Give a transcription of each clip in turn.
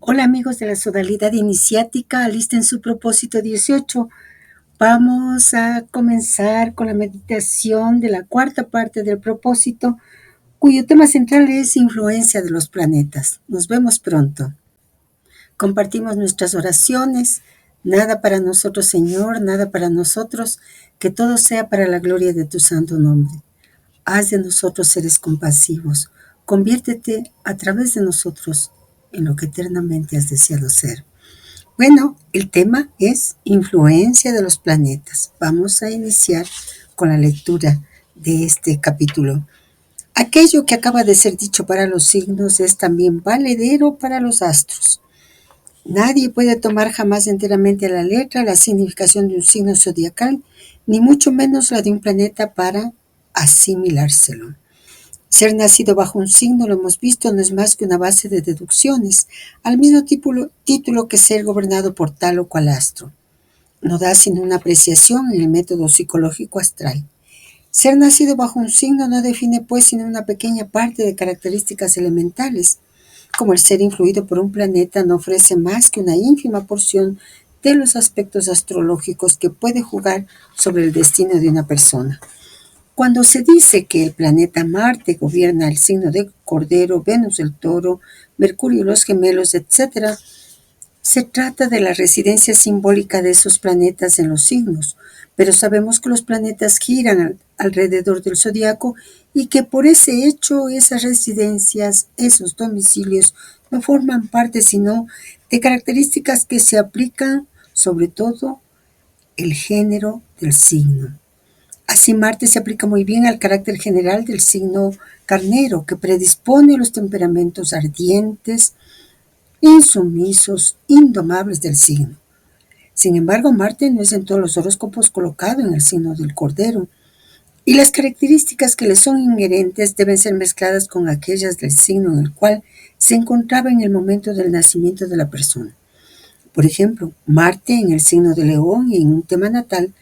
Hola amigos de la sodalidad iniciática, alisten su propósito 18. Vamos a comenzar con la meditación de la cuarta parte del propósito, cuyo tema central es influencia de los planetas. Nos vemos pronto. Compartimos nuestras oraciones. Nada para nosotros, Señor, nada para nosotros, que todo sea para la gloria de tu santo nombre. Haz de nosotros seres compasivos. Conviértete a través de nosotros en lo que eternamente has deseado ser. Bueno, el tema es influencia de los planetas. Vamos a iniciar con la lectura de este capítulo. Aquello que acaba de ser dicho para los signos es también valedero para los astros. Nadie puede tomar jamás enteramente a la letra la significación de un signo zodiacal, ni mucho menos la de un planeta para asimilárselo. Ser nacido bajo un signo, lo hemos visto, no es más que una base de deducciones, al mismo título que ser gobernado por tal o cual astro. No da sino una apreciación en el método psicológico astral. Ser nacido bajo un signo no define pues sino una pequeña parte de características elementales, como el ser influido por un planeta no ofrece más que una ínfima porción de los aspectos astrológicos que puede jugar sobre el destino de una persona. Cuando se dice que el planeta Marte gobierna el signo de Cordero, Venus el Toro, Mercurio los Gemelos, etc., se trata de la residencia simbólica de esos planetas en los signos, pero sabemos que los planetas giran alrededor del zodiaco y que por ese hecho esas residencias, esos domicilios, no forman parte sino de características que se aplican sobre todo el género del signo. Así Marte se aplica muy bien al carácter general del signo carnero, que predispone a los temperamentos ardientes, insumisos, indomables del signo. Sin embargo, Marte no es en todos los horóscopos colocado en el signo del Cordero, y las características que le son inherentes deben ser mezcladas con aquellas del signo en el cual se encontraba en el momento del nacimiento de la persona. Por ejemplo, Marte en el signo de León y en un tema natal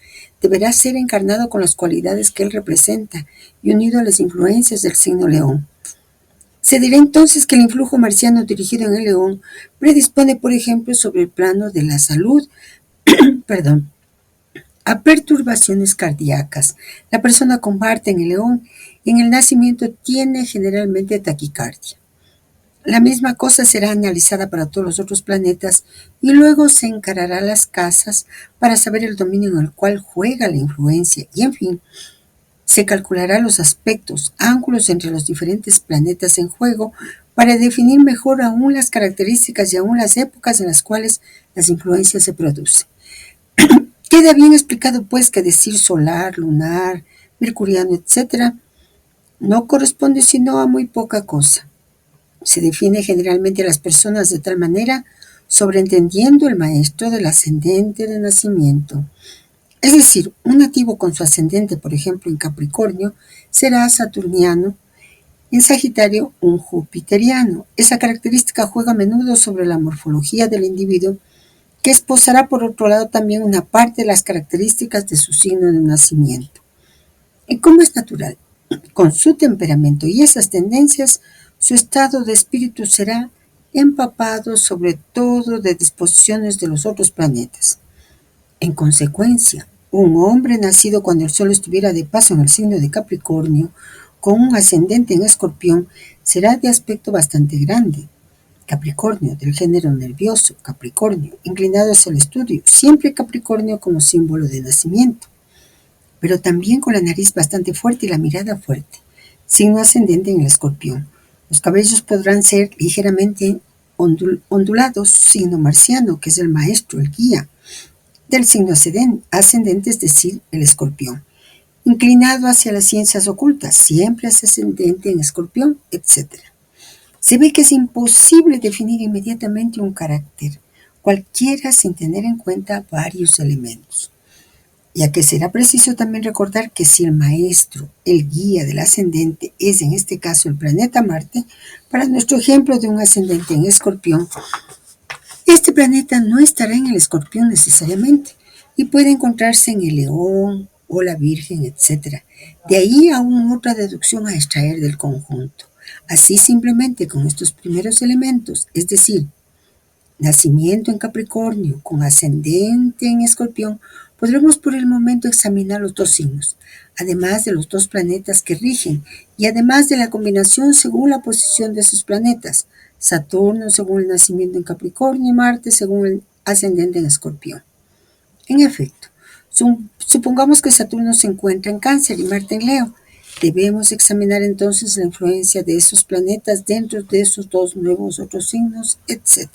deberá ser encarnado con las cualidades que él representa y unido a las influencias del signo León. Se dirá entonces que el influjo marciano dirigido en el León predispone, por ejemplo, sobre el plano de la salud, a perturbaciones cardíacas. La persona con Marte en el León en el nacimiento tiene generalmente taquicardia. La misma cosa será analizada para todos los otros planetas y luego se encarará las casas para saber el dominio en el cual juega la influencia y, en fin, se calculará los aspectos, ángulos entre los diferentes planetas en juego para definir mejor aún las características y aún las épocas en las cuales las influencias se producen. Queda bien explicado pues que decir solar, lunar, mercuriano, etc. no corresponde sino a muy poca cosa. Se define generalmente a las personas de tal manera, sobreentendiendo el maestro del ascendente de nacimiento. Es decir, un nativo con su ascendente, por ejemplo, en Capricornio, será saturniano, en Sagitario, un jupiteriano. Esa característica juega a menudo sobre la morfología del individuo, que esposará por otro lado también una parte de las características de su signo de nacimiento. Y como es natural, con su temperamento y esas tendencias, su estado de espíritu será empapado sobre todo de disposiciones de los otros planetas. En consecuencia, un hombre nacido cuando el Sol estuviera de paso en el signo de Capricornio, con un ascendente en Escorpión, será de aspecto bastante grande. Capricornio, del género nervioso, Capricornio, inclinado hacia el estudio, siempre Capricornio como símbolo de nacimiento, pero también con la nariz bastante fuerte y la mirada fuerte, signo ascendente en el Escorpión. Los cabellos podrán ser ligeramente ondulados, signo marciano, que es el maestro, el guía del signo ascendente, es decir, el Escorpión. Inclinado hacia las ciencias ocultas, siempre ascendente en Escorpión, etc. Se ve que es imposible definir inmediatamente un carácter, cualquiera sin tener en cuenta varios elementos, ya que será preciso también recordar que si el maestro, el guía del ascendente, es en este caso el planeta Marte, para nuestro ejemplo de un ascendente en Escorpión, este planeta no estará en el Escorpión necesariamente y puede encontrarse en el León o la Virgen, etc. De ahí aún otra deducción a extraer del conjunto. Así simplemente con estos primeros elementos, es decir, nacimiento en Capricornio con ascendente en Escorpión, podremos por el momento examinar los dos signos, además de los dos planetas que rigen y además de la combinación según la posición de esos planetas, Saturno según el nacimiento en Capricornio y Marte según el ascendente en Escorpión. En efecto, supongamos que Saturno se encuentra en Cáncer y Marte en Leo. Debemos examinar entonces la influencia de esos planetas dentro de esos dos nuevos otros signos, etc.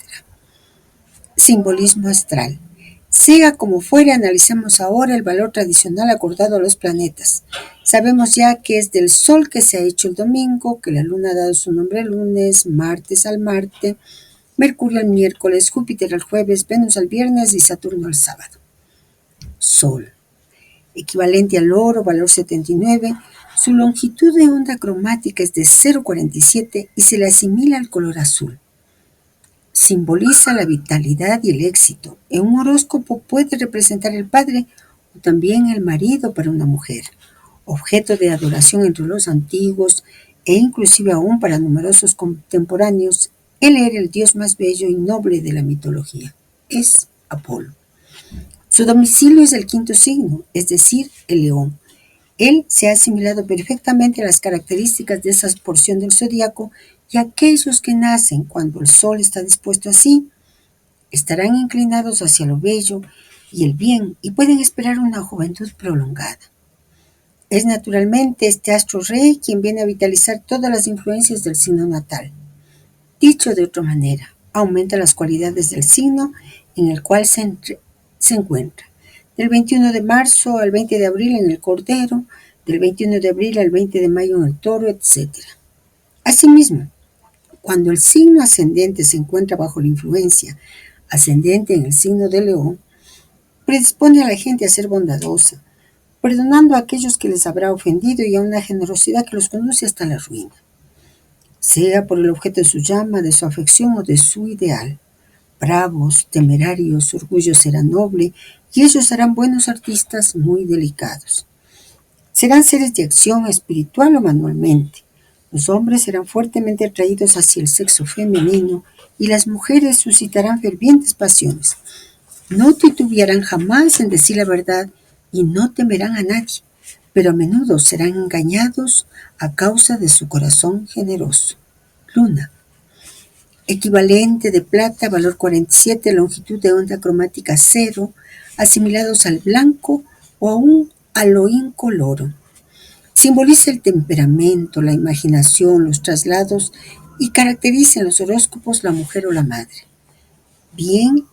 Simbolismo astral. Sea como fuere, analicemos ahora el valor tradicional acordado a los planetas. Sabemos ya que es del Sol que se ha hecho el domingo, que la Luna ha dado su nombre el lunes, Martes al Marte, Mercurio al miércoles, Júpiter al jueves, Venus al viernes y Saturno al sábado. Sol. Equivalente al oro, valor 79, su longitud de onda cromática es de 0,47 y se le asimila al color azul. Simboliza la vitalidad y el éxito. En un horóscopo puede representar el padre o también el marido para una mujer, objeto de adoración entre los antiguos e inclusive aún para numerosos contemporáneos. Él era el dios más bello y noble de la mitología. Es Apolo. Su domicilio es el quinto signo, es decir, el león. Él se ha asimilado perfectamente a las características de esa porción del zodiaco y aquellos que nacen cuando el sol está dispuesto así estarán inclinados hacia lo bello y el bien y pueden esperar una juventud prolongada. Es naturalmente este astro rey quien viene a vitalizar todas las influencias del signo natal. Dicho de otra manera, aumenta las cualidades del signo en el cual se encuentra. Del 21 de marzo al 20 de abril en el Cordero, del 21 de abril al 20 de mayo en el Toro, etc. Asimismo, cuando el signo ascendente se encuentra bajo la influencia ascendente en el signo de León, predispone a la gente a ser bondadosa, perdonando a aquellos que les habrá ofendido y a una generosidad que los conduce hasta la ruina, sea por el objeto de su llama, de su afección o de su ideal. Bravos, temerarios, su orgullo será noble y ellos serán buenos artistas muy delicados. Serán seres de acción espiritual o manualmente. Los hombres serán fuertemente atraídos hacia el sexo femenino y las mujeres suscitarán fervientes pasiones. No titubearán jamás en decir la verdad y no temerán a nadie, pero a menudo serán engañados a causa de su corazón generoso. Luna. Equivalente de plata, valor 47, longitud de onda cromática 0, asimilados al blanco o aún al lo incoloro. Simboliza el temperamento, la imaginación, los traslados y caracteriza en los horóscopos la mujer o la madre. Bien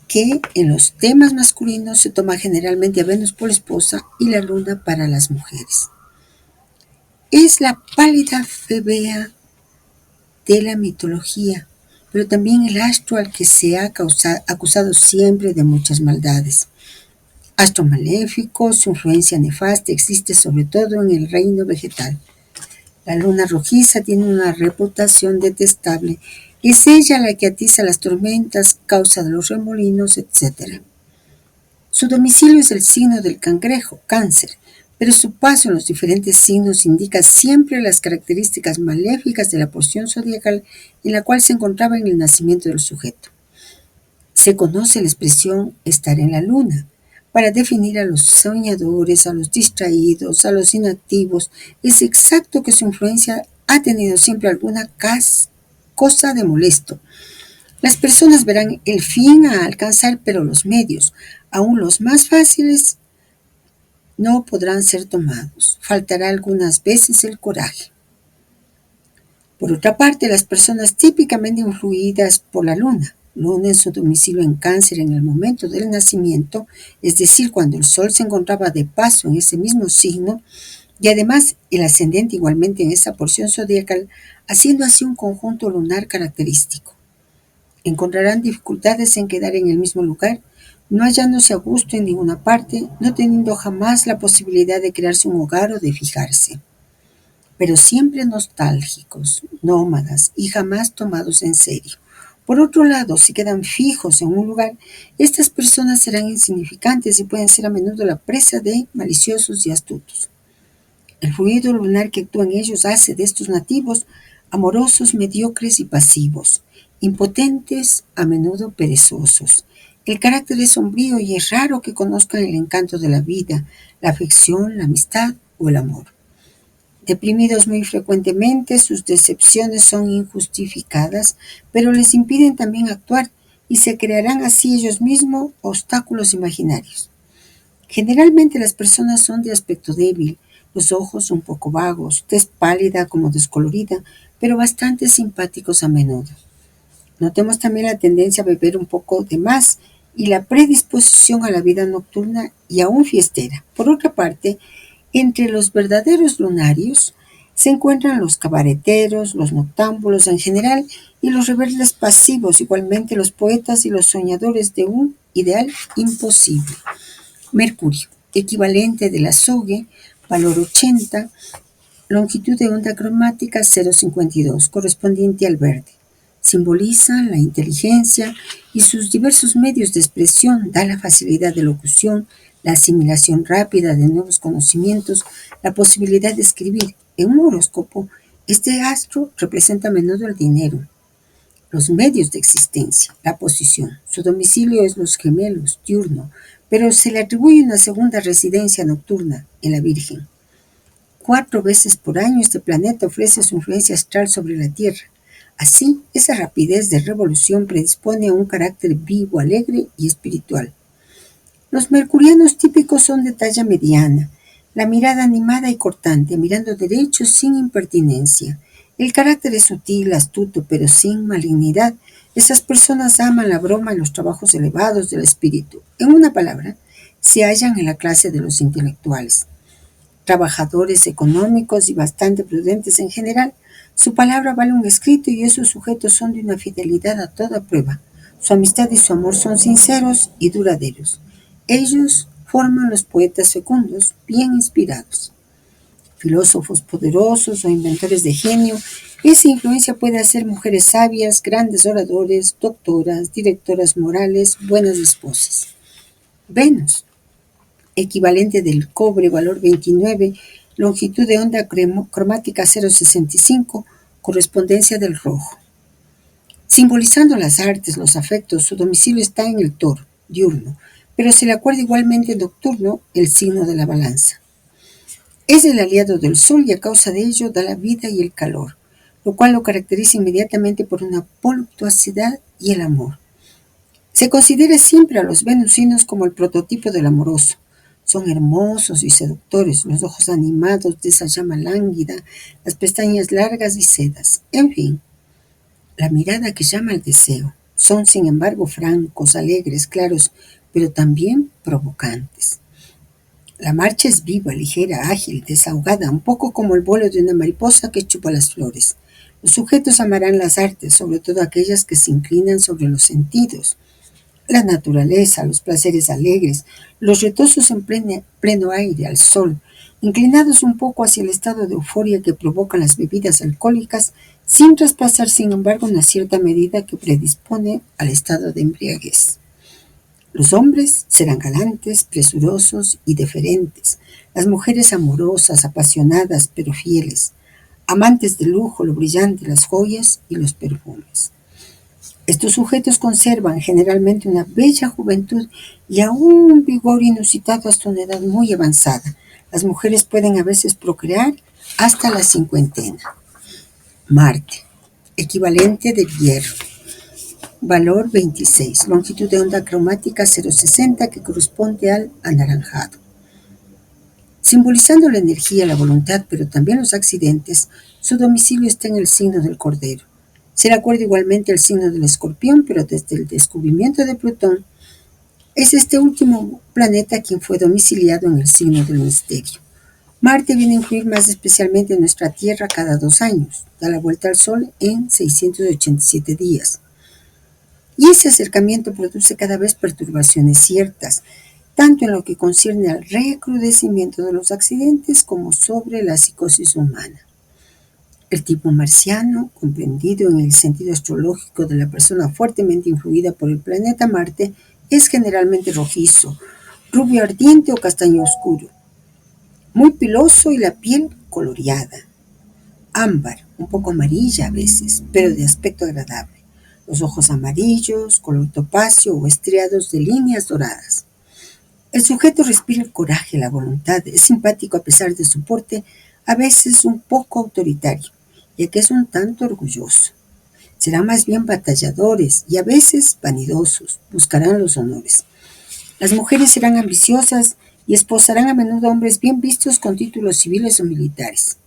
que en los temas masculinos se toma generalmente a Venus por esposa y la luna para las mujeres. Es la pálida Febea de la mitología, pero también el astro al que se ha acusado siempre de muchas maldades. Astro maléfico, su influencia nefasta existe sobre todo en el reino vegetal. La luna rojiza tiene una reputación detestable. Es ella la que atiza las tormentas, causa de los remolinos, etc. Su domicilio es el signo del cangrejo, Cáncer, pero su paso en los diferentes signos indica siempre las características maléficas de la porción zodiacal en la cual se encontraba en el nacimiento del sujeto. Se conoce la expresión estar en la luna para definir a los soñadores, a los distraídos, a los inactivos. Es exacto que su influencia ha tenido siempre alguna cosa de molesto. Las personas verán el fin a alcanzar, pero los medios, aun los más fáciles, no podrán ser tomados. Faltará algunas veces el coraje. Por otra parte, las personas típicamente influidas por la luna en su domicilio en Cáncer en el momento del nacimiento, es decir, cuando el Sol se encontraba de paso en ese mismo signo, y además el ascendente igualmente en esa porción zodiacal, haciendo así un conjunto lunar característico. Encontrarán dificultades en quedar en el mismo lugar, no hallándose a gusto en ninguna parte, no teniendo jamás la posibilidad de crearse un hogar o de fijarse, pero siempre nostálgicos, nómadas y jamás tomados en serio. Por otro lado, si quedan fijos en un lugar, estas personas serán insignificantes y pueden ser a menudo la presa de maliciosos y astutos. El fluido lunar que actúa en ellos hace de estos nativos amorosos, mediocres y pasivos, impotentes, a menudo perezosos. El carácter es sombrío y es raro que conozcan el encanto de la vida, la afección, la amistad o el amor. Deprimidos muy frecuentemente, sus decepciones son injustificadas, pero les impiden también actuar y se crearán así ellos mismos obstáculos imaginarios. Generalmente las personas son de aspecto débil, los ojos un poco vagos, tez pálida como descolorida, pero bastante simpáticos a menudo. Notemos también la tendencia a beber un poco de más y la predisposición a la vida nocturna y aún fiestera. Por otra parte, entre los verdaderos lunarios se encuentran los cabareteros, los noctámbulos en general y los rebeldes pasivos, igualmente los poetas y los soñadores de un ideal imposible. Mercurio, equivalente del azogue, valor 80, longitud de onda cromática 0,52, correspondiente al verde. Simboliza la inteligencia y sus diversos medios de expresión, da la facilidad de locución, la asimilación rápida de nuevos conocimientos, la posibilidad de escribir. En un horóscopo, este astro representa a menudo el dinero, los medios de existencia, la posición. Su domicilio es los gemelos, diurno, pero se le atribuye una segunda residencia nocturna en la Virgen. 4 veces por año este planeta ofrece su influencia astral sobre la Tierra. Así, esa rapidez de revolución predispone a un carácter vivo, alegre y espiritual. Los mercurianos típicos son de talla mediana, la mirada animada y cortante, mirando derecho sin impertinencia. El carácter es sutil, astuto, pero sin malignidad. Esas personas aman la broma y los trabajos elevados del espíritu. En una palabra, se hallan en la clase de los intelectuales. Trabajadores económicos y bastante prudentes en general, su palabra vale un escrito y esos sujetos son de una fidelidad a toda prueba. Su amistad y su amor son sinceros y duraderos. Ellos forman los poetas fecundos, bien inspirados. Filósofos poderosos o inventores de genio, esa influencia puede hacer mujeres sabias, grandes oradores, doctoras, directoras morales, buenas esposas. Venus, equivalente del cobre, valor 29, longitud de onda cromática 0,65, correspondencia del rojo. Simbolizando las artes, los afectos, su domicilio está en el toro, diurno, pero se le acuerda igualmente nocturno el signo de la balanza. Es el aliado del sol y a causa de ello da la vida y el calor, lo cual lo caracteriza inmediatamente por una voluptuosidad y el amor. Se considera siempre a los venusinos como el prototipo del amoroso. Son hermosos y seductores, los ojos animados de esa llama lánguida, las pestañas largas y sedas, en fin, la mirada que llama al deseo. Son, sin embargo, francos, alegres, claros, pero también provocantes. La marcha es viva, ligera, ágil, desahogada, un poco como el vuelo de una mariposa que chupa las flores. Los sujetos amarán las artes, sobre todo aquellas que se inclinan sobre los sentidos. La naturaleza, los placeres alegres, los retosos en pleno aire, al sol, inclinados un poco hacia el estado de euforia que provocan las bebidas alcohólicas, sin traspasar, sin embargo, una cierta medida que predispone al estado de embriaguez. Los hombres serán galantes, presurosos y deferentes, las mujeres amorosas, apasionadas, pero fieles, amantes del lujo, lo brillante, las joyas y los perfumes. Estos sujetos conservan generalmente una bella juventud y aún un vigor inusitado hasta una edad muy avanzada. Las mujeres pueden a veces procrear hasta la cincuentena. Marte, equivalente del hierro, valor 26, longitud de onda cromática 0,60 que corresponde al anaranjado. Simbolizando la energía, la voluntad, pero también los accidentes, su domicilio está en el signo del Cordero. Se le acuerda igualmente el signo del Escorpión, pero desde el descubrimiento de Plutón, es este último planeta quien fue domiciliado en el signo del Misterio. Marte viene a influir más especialmente en nuestra Tierra cada 2 años, da la vuelta al Sol en 687 días. Y ese acercamiento produce cada vez perturbaciones ciertas, tanto en lo que concierne al recrudecimiento de los accidentes como sobre la psicosis humana. El tipo marciano, comprendido en el sentido astrológico de la persona fuertemente influida por el planeta Marte, es generalmente rojizo, rubio ardiente o castaño oscuro, muy piloso y la piel coloreada, ámbar, un poco amarilla a veces, pero de aspecto agradable. los ojos amarillos, color topacio o estriados de líneas doradas. El sujeto respira el coraje, la voluntad, es simpático a pesar de su porte, a veces un poco autoritario, ya que es un tanto orgulloso. Serán más bien batalladores y a veces vanidosos, buscarán los honores. Las mujeres serán ambiciosas y esposarán a menudo hombres bien vistos con títulos civiles o militares.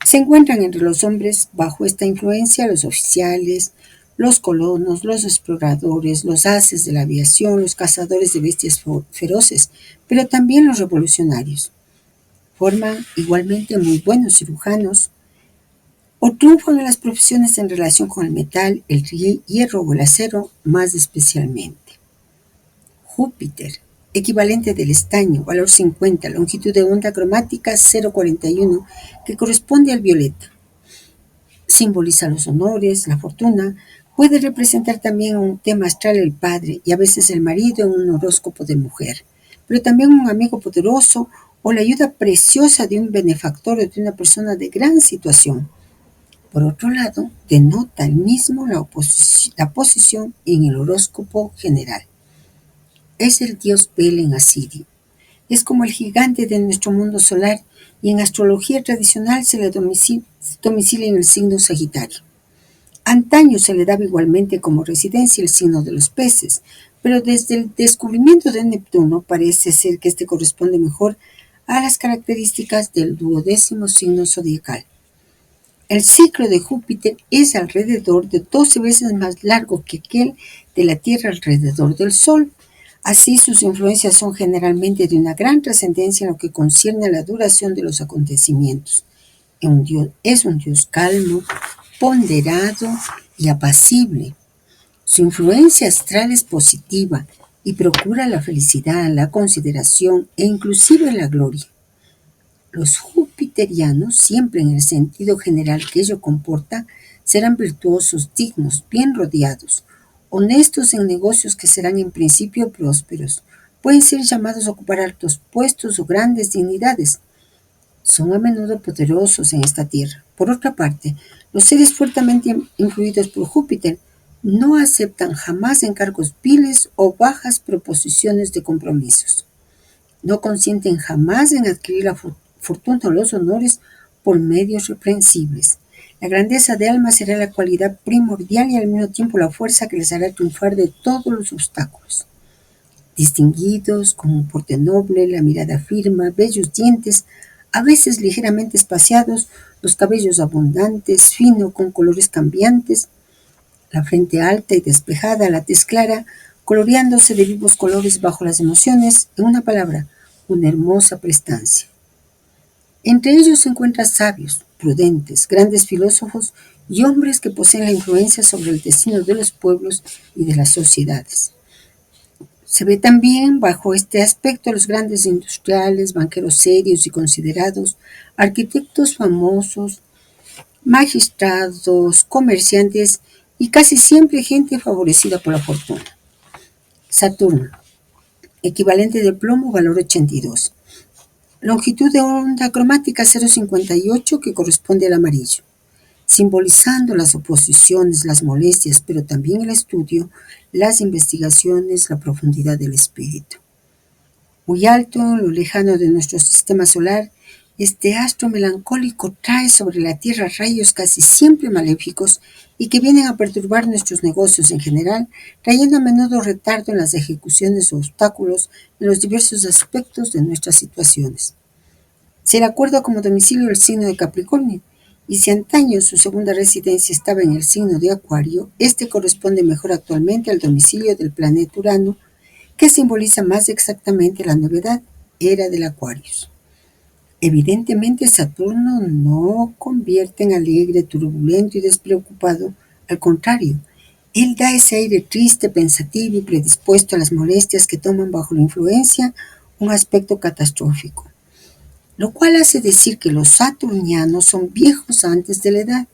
Se encuentran entre los hombres bajo esta influencia los oficiales, los colonos, los exploradores, los haces de la aviación, los cazadores de bestias feroces, pero también los revolucionarios. Forman igualmente muy buenos cirujanos o triunfan en las profesiones en relación con el metal, el hierro o el acero más especialmente. Júpiter, equivalente del estaño, valor 50, longitud de onda cromática 0,41, que corresponde al violeta. Simboliza los honores, la fortuna, puede representar también un tema astral el padre y a veces el marido en un horóscopo de mujer, pero también un amigo poderoso o la ayuda preciosa de un benefactor o de una persona de gran situación. Por otro lado, denota el mismo la posición en el horóscopo general. Es el dios Bel en asirio. Es como el gigante de nuestro mundo solar y en astrología tradicional se le domicilia en el signo Sagitario. Antaño se le daba igualmente como residencia el signo de los peces, pero desde el descubrimiento de Neptuno parece ser que este corresponde mejor a las características del 12º signo zodiacal. El ciclo de Júpiter es alrededor de 12 veces más largo que aquel de la Tierra alrededor del Sol. Así, sus influencias son generalmente de una gran trascendencia en lo que concierne a la duración de los acontecimientos. Es un dios calmo, ponderado y apacible. Su influencia astral es positiva y procura la felicidad, la consideración e inclusive la gloria. Los jupiterianos, siempre en el sentido general que ello comporta, serán virtuosos, dignos, bien rodeados, honestos en negocios que serán en principio prósperos. Pueden ser llamados a ocupar altos puestos o grandes dignidades. Son a menudo poderosos en esta tierra. Por otra parte, los seres fuertemente influidos por Júpiter no aceptan jamás encargos viles o bajas proposiciones de compromisos. No consienten jamás en adquirir la fortuna o los honores por medios reprensibles. La grandeza de alma será la cualidad primordial y al mismo tiempo la fuerza que les hará triunfar de todos los obstáculos. Distinguidos, con un porte noble, la mirada firme, bellos dientes, a veces ligeramente espaciados, los cabellos abundantes, fino, con colores cambiantes, la frente alta y despejada, la tez clara, coloreándose de vivos colores bajo las emociones, en una palabra, una hermosa prestancia. Entre ellos se encuentran sabios, prudentes, grandes filósofos y hombres que poseen la influencia sobre el destino de los pueblos y de las sociedades. Se ve también bajo este aspecto a los grandes industriales, banqueros serios y considerados, arquitectos famosos, magistrados, comerciantes y casi siempre gente favorecida por la fortuna. Saturno, equivalente de plomo, valor 82. Longitud de onda cromática 0,58 que corresponde al amarillo, simbolizando las oposiciones, las molestias, pero también el estudio, las investigaciones, la profundidad del espíritu. Muy alto, en lo lejano de nuestro sistema solar, este astro melancólico trae sobre la Tierra rayos casi siempre maléficos y que vienen a perturbar nuestros negocios en general, trayendo a menudo retardo en las ejecuciones o obstáculos en los diversos aspectos de nuestras situaciones. Se le acuerda como domicilio el signo de Capricornio, y si antaño su segunda residencia estaba en el signo de Acuario, este corresponde mejor actualmente al domicilio del planeta Urano, que simboliza más exactamente la novedad, era del Acuarios. Evidentemente Saturno no convierte en alegre, turbulento y despreocupado, al contrario, él da ese aire triste, pensativo y predispuesto a las molestias que toman bajo la influencia un aspecto catastrófico, lo cual hace decir que los saturnianos son viejos antes de la edad.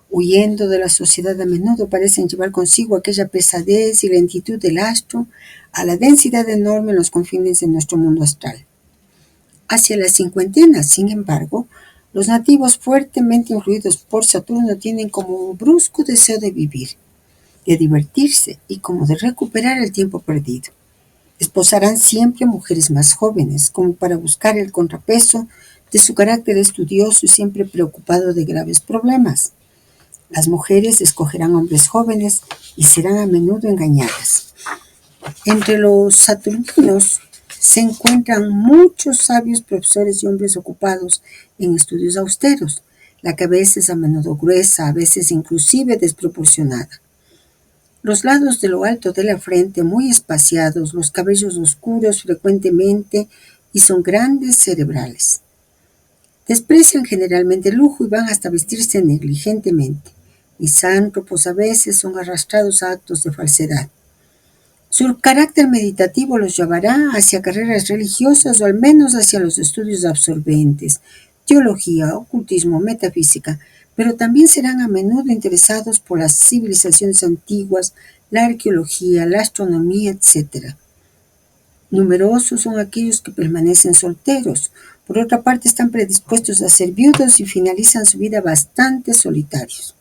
Huyendo de la sociedad a menudo parecen llevar consigo aquella pesadez y lentitud del astro a la densidad enorme en los confines de nuestro mundo astral. Hacia la cincuentena, sin embargo, los nativos fuertemente influidos por Saturno tienen como un brusco deseo de vivir. de divertirse y como de recuperar el tiempo perdido. Esposarán siempre mujeres más jóvenes, como para buscar el contrapeso de su carácter estudioso y siempre preocupado de graves problemas. Las mujeres escogerán hombres jóvenes y serán a menudo engañadas. Entre los saturninos se encuentran muchos sabios profesores y hombres ocupados en estudios austeros, la cabeza es a menudo gruesa, a veces inclusive desproporcionada. Los lados de lo alto de la frente muy espaciados, los cabellos oscuros frecuentemente y son grandes cerebrales. Desprecian generalmente el lujo y van hasta vestirse negligentemente. Misántropos a veces son arrastrados a actos de falsedad. Su carácter meditativo los llevará hacia carreras religiosas o al menos hacia los estudios absorbentes, teología, ocultismo, metafísica, pero también serán a menudo interesados por las civilizaciones antiguas, la arqueología, la astronomía, etc. Numerosos son aquellos que permanecen solteros. Por otra parte, están predispuestos a ser viudos y finalizan su vida bastante solitarios.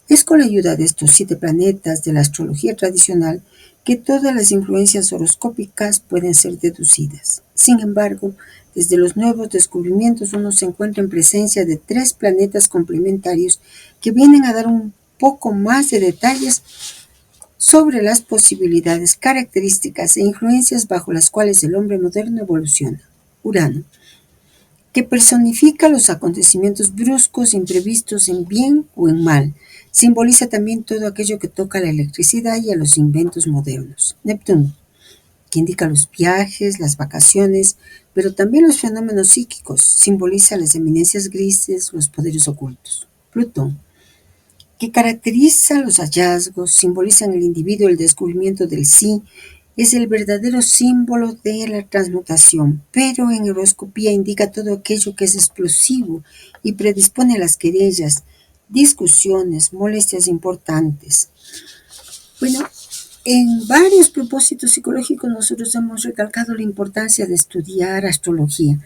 Es con la ayuda de estos 7 planetas de la astrología tradicional que todas las influencias horoscópicas pueden ser deducidas. Sin embargo, desde los nuevos descubrimientos uno se encuentra en presencia de 3 planetas complementarios que vienen a dar un poco más de detalles sobre las posibilidades, características e influencias bajo las cuales el hombre moderno evoluciona. Urano, que personifica los acontecimientos bruscos, imprevistos en bien o en mal. Simboliza también todo aquello que toca a la electricidad y a los inventos modernos. Neptuno, que indica los viajes, las vacaciones, pero también los fenómenos psíquicos. Simboliza las eminencias grises, los poderes ocultos. Plutón, que caracteriza los hallazgos, simboliza en el individuo el descubrimiento del sí, es el verdadero símbolo de la transmutación, pero en horoscopía indica todo aquello que es explosivo y predispone a las querellas, discusiones, molestias importantes. Bueno, en varios propósitos psicológicos nosotros hemos recalcado la importancia de estudiar astrología.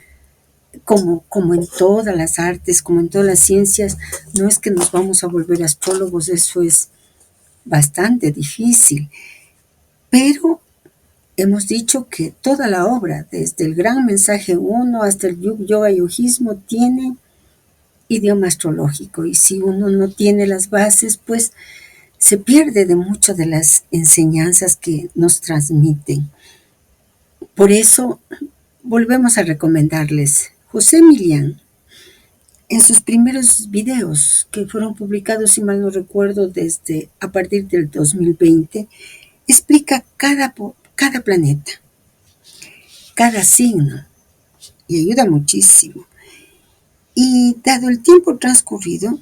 Como en todas las artes, como en todas las ciencias, no es que nos vamos a volver astrólogos, eso es bastante difícil, pero hemos dicho que toda la obra, desde el Gran Mensaje 1 hasta el Yoga Yogismo, tiene idioma astrológico, y si uno no tiene las bases, pues se pierde de muchas de las enseñanzas que nos transmiten. Por eso volvemos a recomendarles José Millán, en sus primeros videos, que fueron publicados, si mal no recuerdo, a partir del 2020, explica cada planeta, cada signo, y ayuda muchísimo. Y dado el tiempo transcurrido,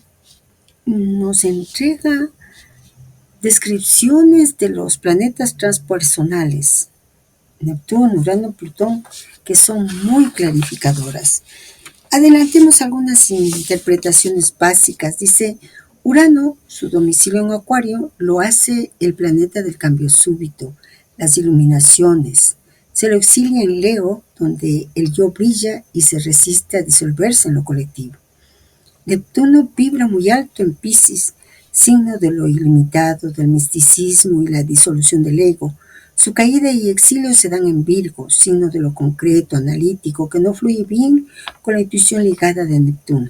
nos entrega descripciones de los planetas transpersonales, Neptuno, Urano, Plutón, que son muy clarificadoras. Adelantemos algunas interpretaciones básicas. Dice, Urano, su domicilio en Acuario, lo hace el planeta del cambio súbito, las iluminaciones. Se lo exilia en Leo, donde el yo brilla y se resiste a disolverse en lo colectivo. Neptuno vibra muy alto en Piscis, signo de lo ilimitado, del misticismo y la disolución del ego. Su caída y exilio se dan en Virgo, signo de lo concreto, analítico, que no fluye bien con la intuición ligada de Neptuno.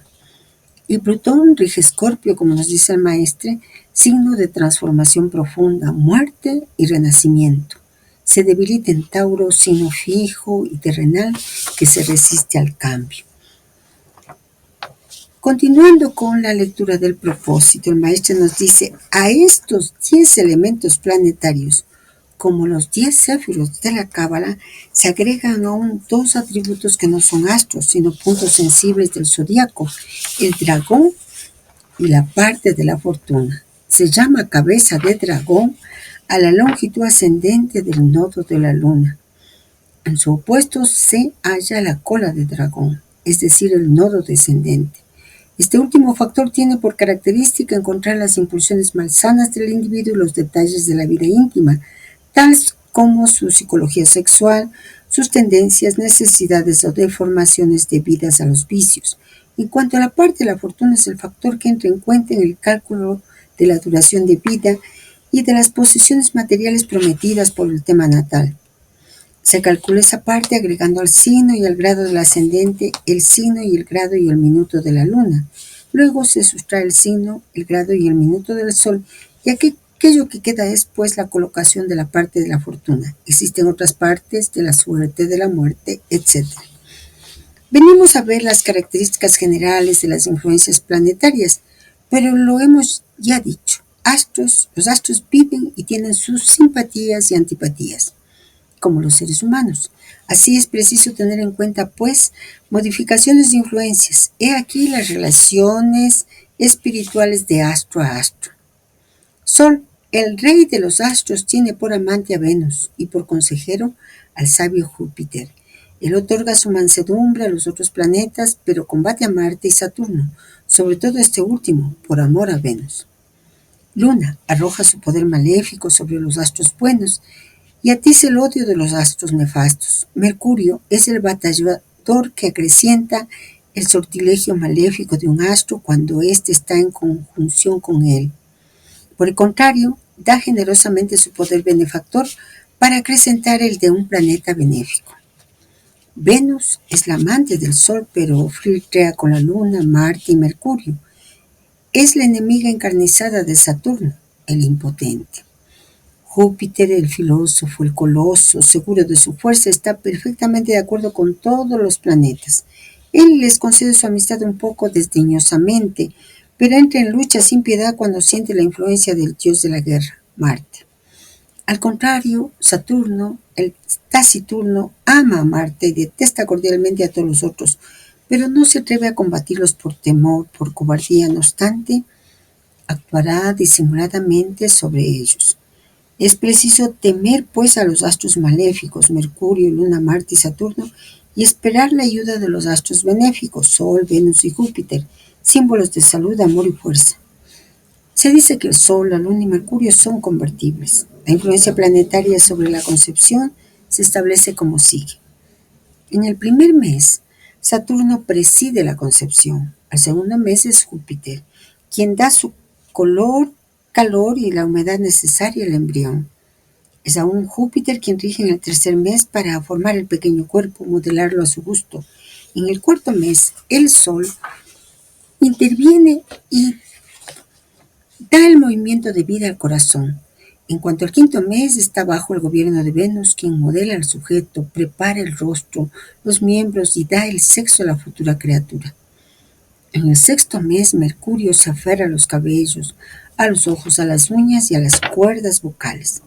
Y Plutón rige Escorpio, como nos dice el maestre, signo de transformación profunda, muerte y renacimiento. Se debilita en Tauro, signo fijo y terrenal que se resiste al cambio. Continuando con la lectura del propósito, el maestro nos dice, a estos 10 elementos planetarios, como los 10 céfiros de la Cábala, se agregan aún 2 atributos que no son astros, sino puntos sensibles del zodiaco, el dragón y la parte de la fortuna. Se llama cabeza de dragón a la longitud ascendente del nodo de la luna. En su opuesto se halla la cola de dragón, es decir, el nodo descendente. Este último factor tiene por característica encontrar las impulsiones malsanas del individuo y los detalles de la vida íntima, tales como su psicología sexual, sus tendencias, necesidades o deformaciones debidas a los vicios. En cuanto a la parte de la fortuna, es el factor que entra en cuenta en el cálculo de la duración de vida y de las posesiones materiales prometidas por el tema natal. Se calcula esa parte agregando al signo y al grado del ascendente el signo y el grado y el minuto de la luna. Luego se sustrae el signo, el grado y el minuto del sol, y aquello que queda es pues la colocación de la parte de la fortuna. Existen otras partes de la suerte, de la muerte, etc. Venimos a ver las características generales de las influencias planetarias, pero lo hemos ya dicho. Los astros viven y tienen sus simpatías y antipatías como los seres humanos. Así es preciso tener en cuenta, pues, modificaciones de influencias. He aquí las relaciones espirituales de astro a astro. Sol, el rey de los astros, tiene por amante a Venus y por consejero al sabio Júpiter. Él otorga su mansedumbre a los otros planetas, pero combate a Marte y Saturno, sobre todo este último, por amor a Venus. Luna arroja su poder maléfico sobre los astros buenos y atiza el odio de los astros nefastos. Mercurio es el batallador que acrecienta el sortilegio maléfico de un astro cuando éste está en conjunción con él. Por el contrario, da generosamente su poder benefactor para acrecentar el de un planeta benéfico. Venus es la amante del Sol, pero flirtea con la Luna, Marte y Mercurio. Es la enemiga encarnizada de Saturno, el impotente. Júpiter, el filósofo, el coloso, seguro de su fuerza, está perfectamente de acuerdo con todos los planetas. Él les concede su amistad un poco desdeñosamente, pero entra en lucha sin piedad cuando siente la influencia del dios de la guerra, Marte. Al contrario, Saturno, el taciturno, ama a Marte y detesta cordialmente a todos los otros, pero no se atreve a combatirlos por temor, por cobardía. No obstante, actuará disimuladamente sobre ellos. Es preciso temer, pues, a los astros maléficos, Mercurio, Luna, Marte y Saturno, y esperar la ayuda de los astros benéficos, Sol, Venus y Júpiter, símbolos de salud, amor y fuerza. Se dice que el Sol, la Luna y Mercurio son convertibles. La influencia planetaria sobre la concepción se establece como sigue. En el primer mes, Saturno preside la concepción. Al segundo mes es Júpiter, quien da su color, calor y la humedad necesaria al embrión. Es aún Júpiter quien rige en el tercer mes para formar el pequeño cuerpo, modelarlo a su gusto. En el cuarto mes, el Sol interviene y da el movimiento de vida al corazón. En cuanto al quinto mes, está bajo el gobierno de Venus, quien modela al sujeto, prepara el rostro, los miembros y da el sexo a la futura criatura. En el sexto mes, Mercurio se aferra a los cabellos, a los ojos, a las uñas y a las cuerdas vocales.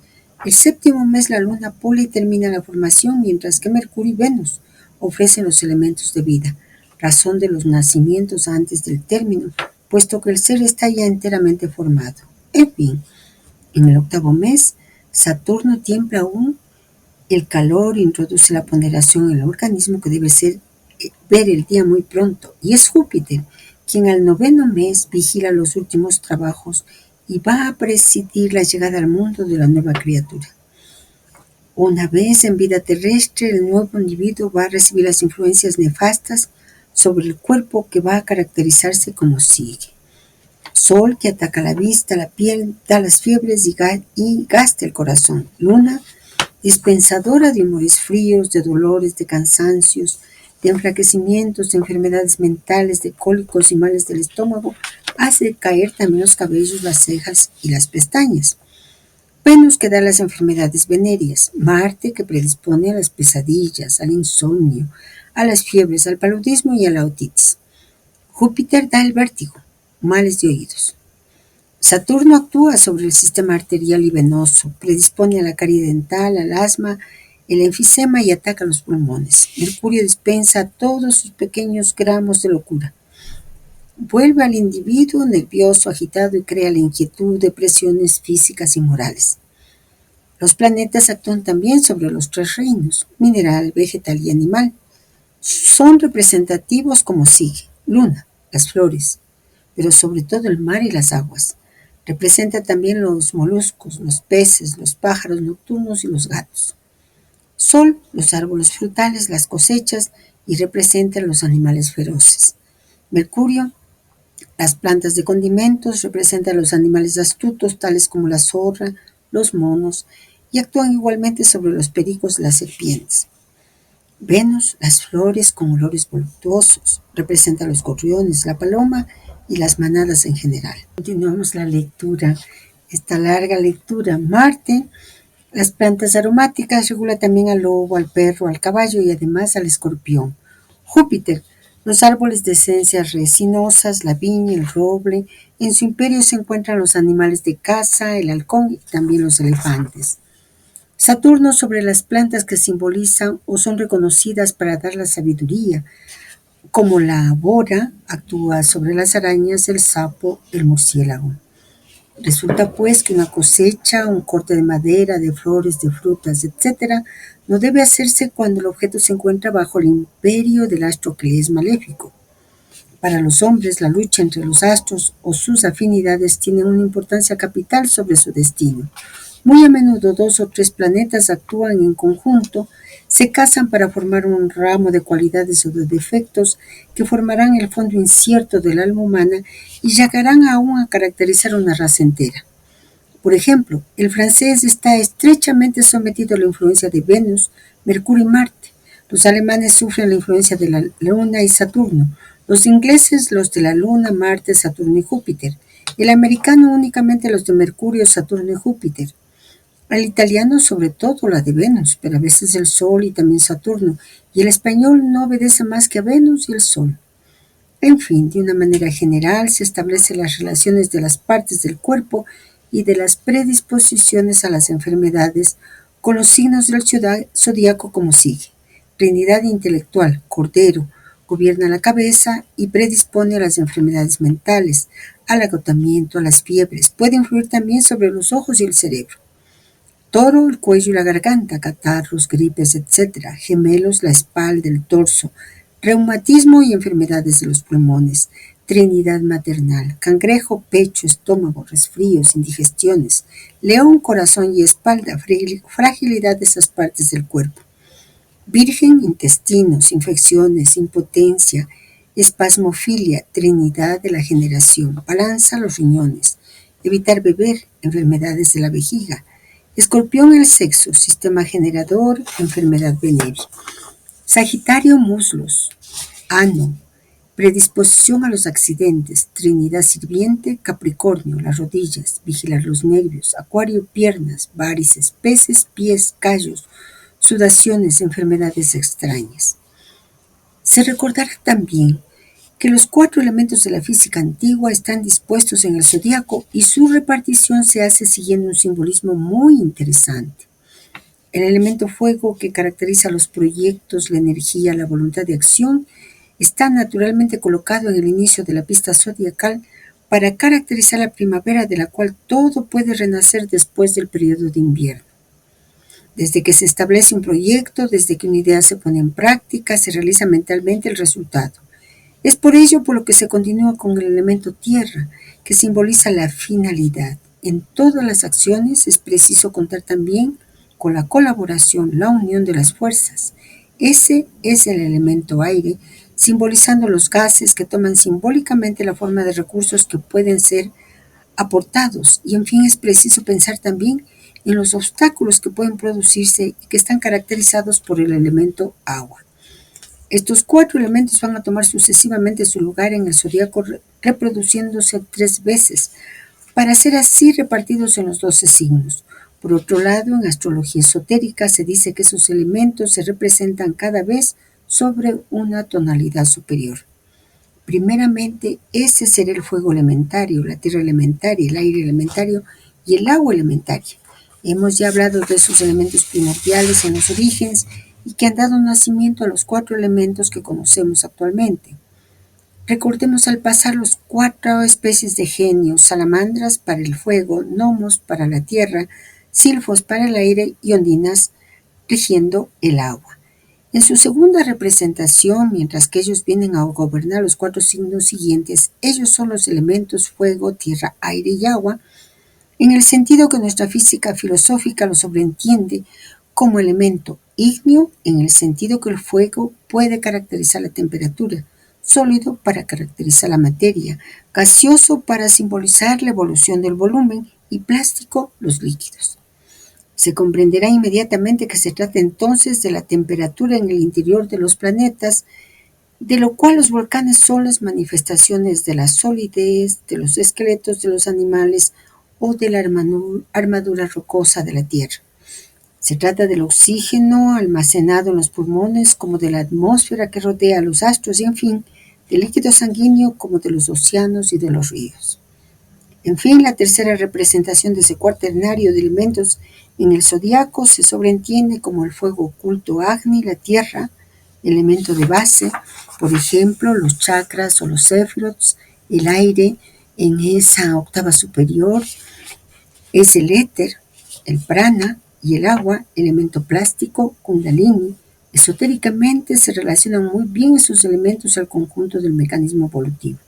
El séptimo mes, la luna pula y termina la formación, mientras que Mercurio y Venus ofrecen los elementos de vida, razón de los nacimientos antes del término, puesto que el ser está ya enteramente formado. En fin, en el octavo mes, Saturno tiembla aún el calor, introduce la ponderación en el organismo que debe ver el día muy pronto, y es Júpiter quien al noveno mes vigila los últimos trabajos y va a presidir la llegada al mundo de la nueva criatura. Una vez en vida terrestre, el nuevo individuo va a recibir las influencias nefastas sobre el cuerpo que va a caracterizarse como sigue. Sol, que ataca la vista, la piel, da las fiebres y gasta el corazón. Luna, dispensadora de humores fríos, de dolores, de cansancios, de enflaquecimientos, de enfermedades mentales, de cólicos y males del estómago, hace caer también los cabellos, las cejas y las pestañas. Venus, que da las enfermedades venéreas. Marte, que predispone a las pesadillas, al insomnio, a las fiebres, al paludismo y a la otitis. Júpiter da el vértigo, males de oídos. Saturno actúa sobre el sistema arterial y venoso, predispone a la carie dental, al asma, el enfisema y ataca los pulmones. Mercurio dispensa todos sus pequeños gramos de locura. Vuelve al individuo nervioso, agitado y crea la inquietud, depresiones físicas y morales. Los planetas actúan también sobre los tres reinos, mineral, vegetal y animal. Son representativos como sigue. Luna, las flores, pero sobre todo el mar y las aguas. Representa también los moluscos, los peces, los pájaros nocturnos y los gatos. Sol, los árboles frutales, las cosechas y representa los animales feroces. Mercurio, Las plantas de condimentos representan los animales astutos, tales como la zorra, los monos, y actúan igualmente sobre los pericos y las serpientes. Venus, las flores con olores voluptuosos, representa los gorriones, la paloma y las manadas en general. Continuamos la lectura, esta larga lectura. Marte, las plantas aromáticas, regula también al lobo, al perro, al caballo y además al escorpión. Júpiter, los árboles de esencias resinosas, la viña, el roble. En su imperio se encuentran los animales de caza, el halcón y también los elefantes. Saturno, sobre las plantas que simbolizan o son reconocidas para dar la sabiduría, como la bora, actúa sobre las arañas, el sapo, el murciélago. Resulta pues que una cosecha, un corte de madera, de flores, de frutas, etc., no debe hacerse cuando el objeto se encuentra bajo el imperio del astro que le es maléfico. Para los hombres, la lucha entre los astros o sus afinidades tiene una importancia capital sobre su destino. Muy a menudo 2 o 3 planetas actúan en conjunto, se casan para formar un ramo de cualidades o de defectos que formarán el fondo incierto del alma humana y llegarán aún a caracterizar una raza entera. Por ejemplo, el francés está estrechamente sometido a la influencia de Venus, Mercurio y Marte. Los alemanes sufren la influencia de la Luna y Saturno. Los ingleses los de la Luna, Marte, Saturno y Júpiter. El americano únicamente los de Mercurio, Saturno y Júpiter. El italiano sobre todo la de Venus, pero a veces el Sol y también Saturno. Y el español no obedece más que a Venus y el Sol. En fin, de una manera general se establecen las relaciones de las partes del cuerpo y de las predisposiciones a las enfermedades con los signos del zodiaco como sigue. Trinidad intelectual, Cordero, gobierna la cabeza y predispone a las enfermedades mentales, al agotamiento, a las fiebres. Puede influir también sobre los ojos y el cerebro. Toro, el cuello y la garganta, catarros, gripes, etc. Gemelos, la espalda, el torso, reumatismo y enfermedades de los pulmones. Trinidad maternal, cangrejo, pecho, estómago, resfríos, indigestiones. León, corazón y espalda, fragilidad de esas partes del cuerpo. Virgen, intestinos, infecciones, impotencia, espasmofilia, trinidad de la generación. Balanza, los riñones. Evitar beber, enfermedades de la vejiga. Escorpión, el sexo, sistema generador, enfermedad venérea. Sagitario, muslos, ano, predisposición a los accidentes. Trinidad sirviente, Capricornio, las rodillas, vigilar los nervios. Acuario, piernas, varices, peces, pies, callos, sudaciones, enfermedades extrañas. Se recordará también que los 4 elementos de la física antigua están dispuestos en el zodiaco y su repartición se hace siguiendo un simbolismo muy interesante. El elemento fuego, que caracteriza los proyectos, la energía, la voluntad de acción, está naturalmente colocado en el inicio de la pista zodiacal para caracterizar la primavera, de la cual todo puede renacer después del periodo de invierno. Desde que se establece un proyecto, desde que una idea se pone en práctica, se realiza mentalmente el resultado. Es por ello por lo que se continúa con el elemento tierra, que simboliza la finalidad. En todas las acciones es preciso contar también con la colaboración, la unión de las fuerzas. Ese es el elemento aire, simbolizando los gases que toman simbólicamente la forma de recursos que pueden ser aportados. Y en fin, es preciso pensar también en los obstáculos que pueden producirse y que están caracterizados por el elemento agua. Estos 4 elementos van a tomar sucesivamente su lugar en el zodiaco, reproduciéndose 3 veces, para ser así repartidos en los 12 signos. Por otro lado, en astrología esotérica se dice que esos elementos se representan cada vez sobre una tonalidad superior. Primeramente, ese será el fuego elementario, la tierra elementaria, el aire elementario y el agua elementaria. Hemos ya hablado de esos elementos primordiales en los orígenes y que han dado nacimiento a los 4 elementos que conocemos actualmente. Recordemos al pasar los 4 especies de genios: salamandras para el fuego, gnomos para la tierra, silfos para el aire y ondinas rigiendo el agua. En su segunda representación, mientras que ellos vienen a gobernar los 4 signos siguientes, ellos son los elementos fuego, tierra, aire y agua, en el sentido que nuestra física filosófica lo sobreentiende como elemento ígneo, en el sentido que el fuego puede caracterizar la temperatura, sólido para caracterizar la materia, gaseoso para simbolizar la evolución del volumen y plástico los líquidos. Se comprenderá inmediatamente que se trata entonces de la temperatura en el interior de los planetas, de lo cual los volcanes son las manifestaciones de la solidez, de los esqueletos de los animales o de la armadura rocosa de la Tierra. Se trata del oxígeno almacenado en los pulmones, como de la atmósfera que rodea a los astros y, en fin, del líquido sanguíneo como de los océanos y de los ríos. En fin, la tercera representación de ese cuaternario de elementos en el zodiaco se sobreentiende como el fuego oculto Agni, la tierra, elemento de base, por ejemplo, los chakras o los séfirots, el aire en esa octava superior, es el éter, el prana, y el agua, elemento plástico, kundalini. Esotéricamente se relacionan muy bien esos elementos al conjunto del mecanismo evolutivo.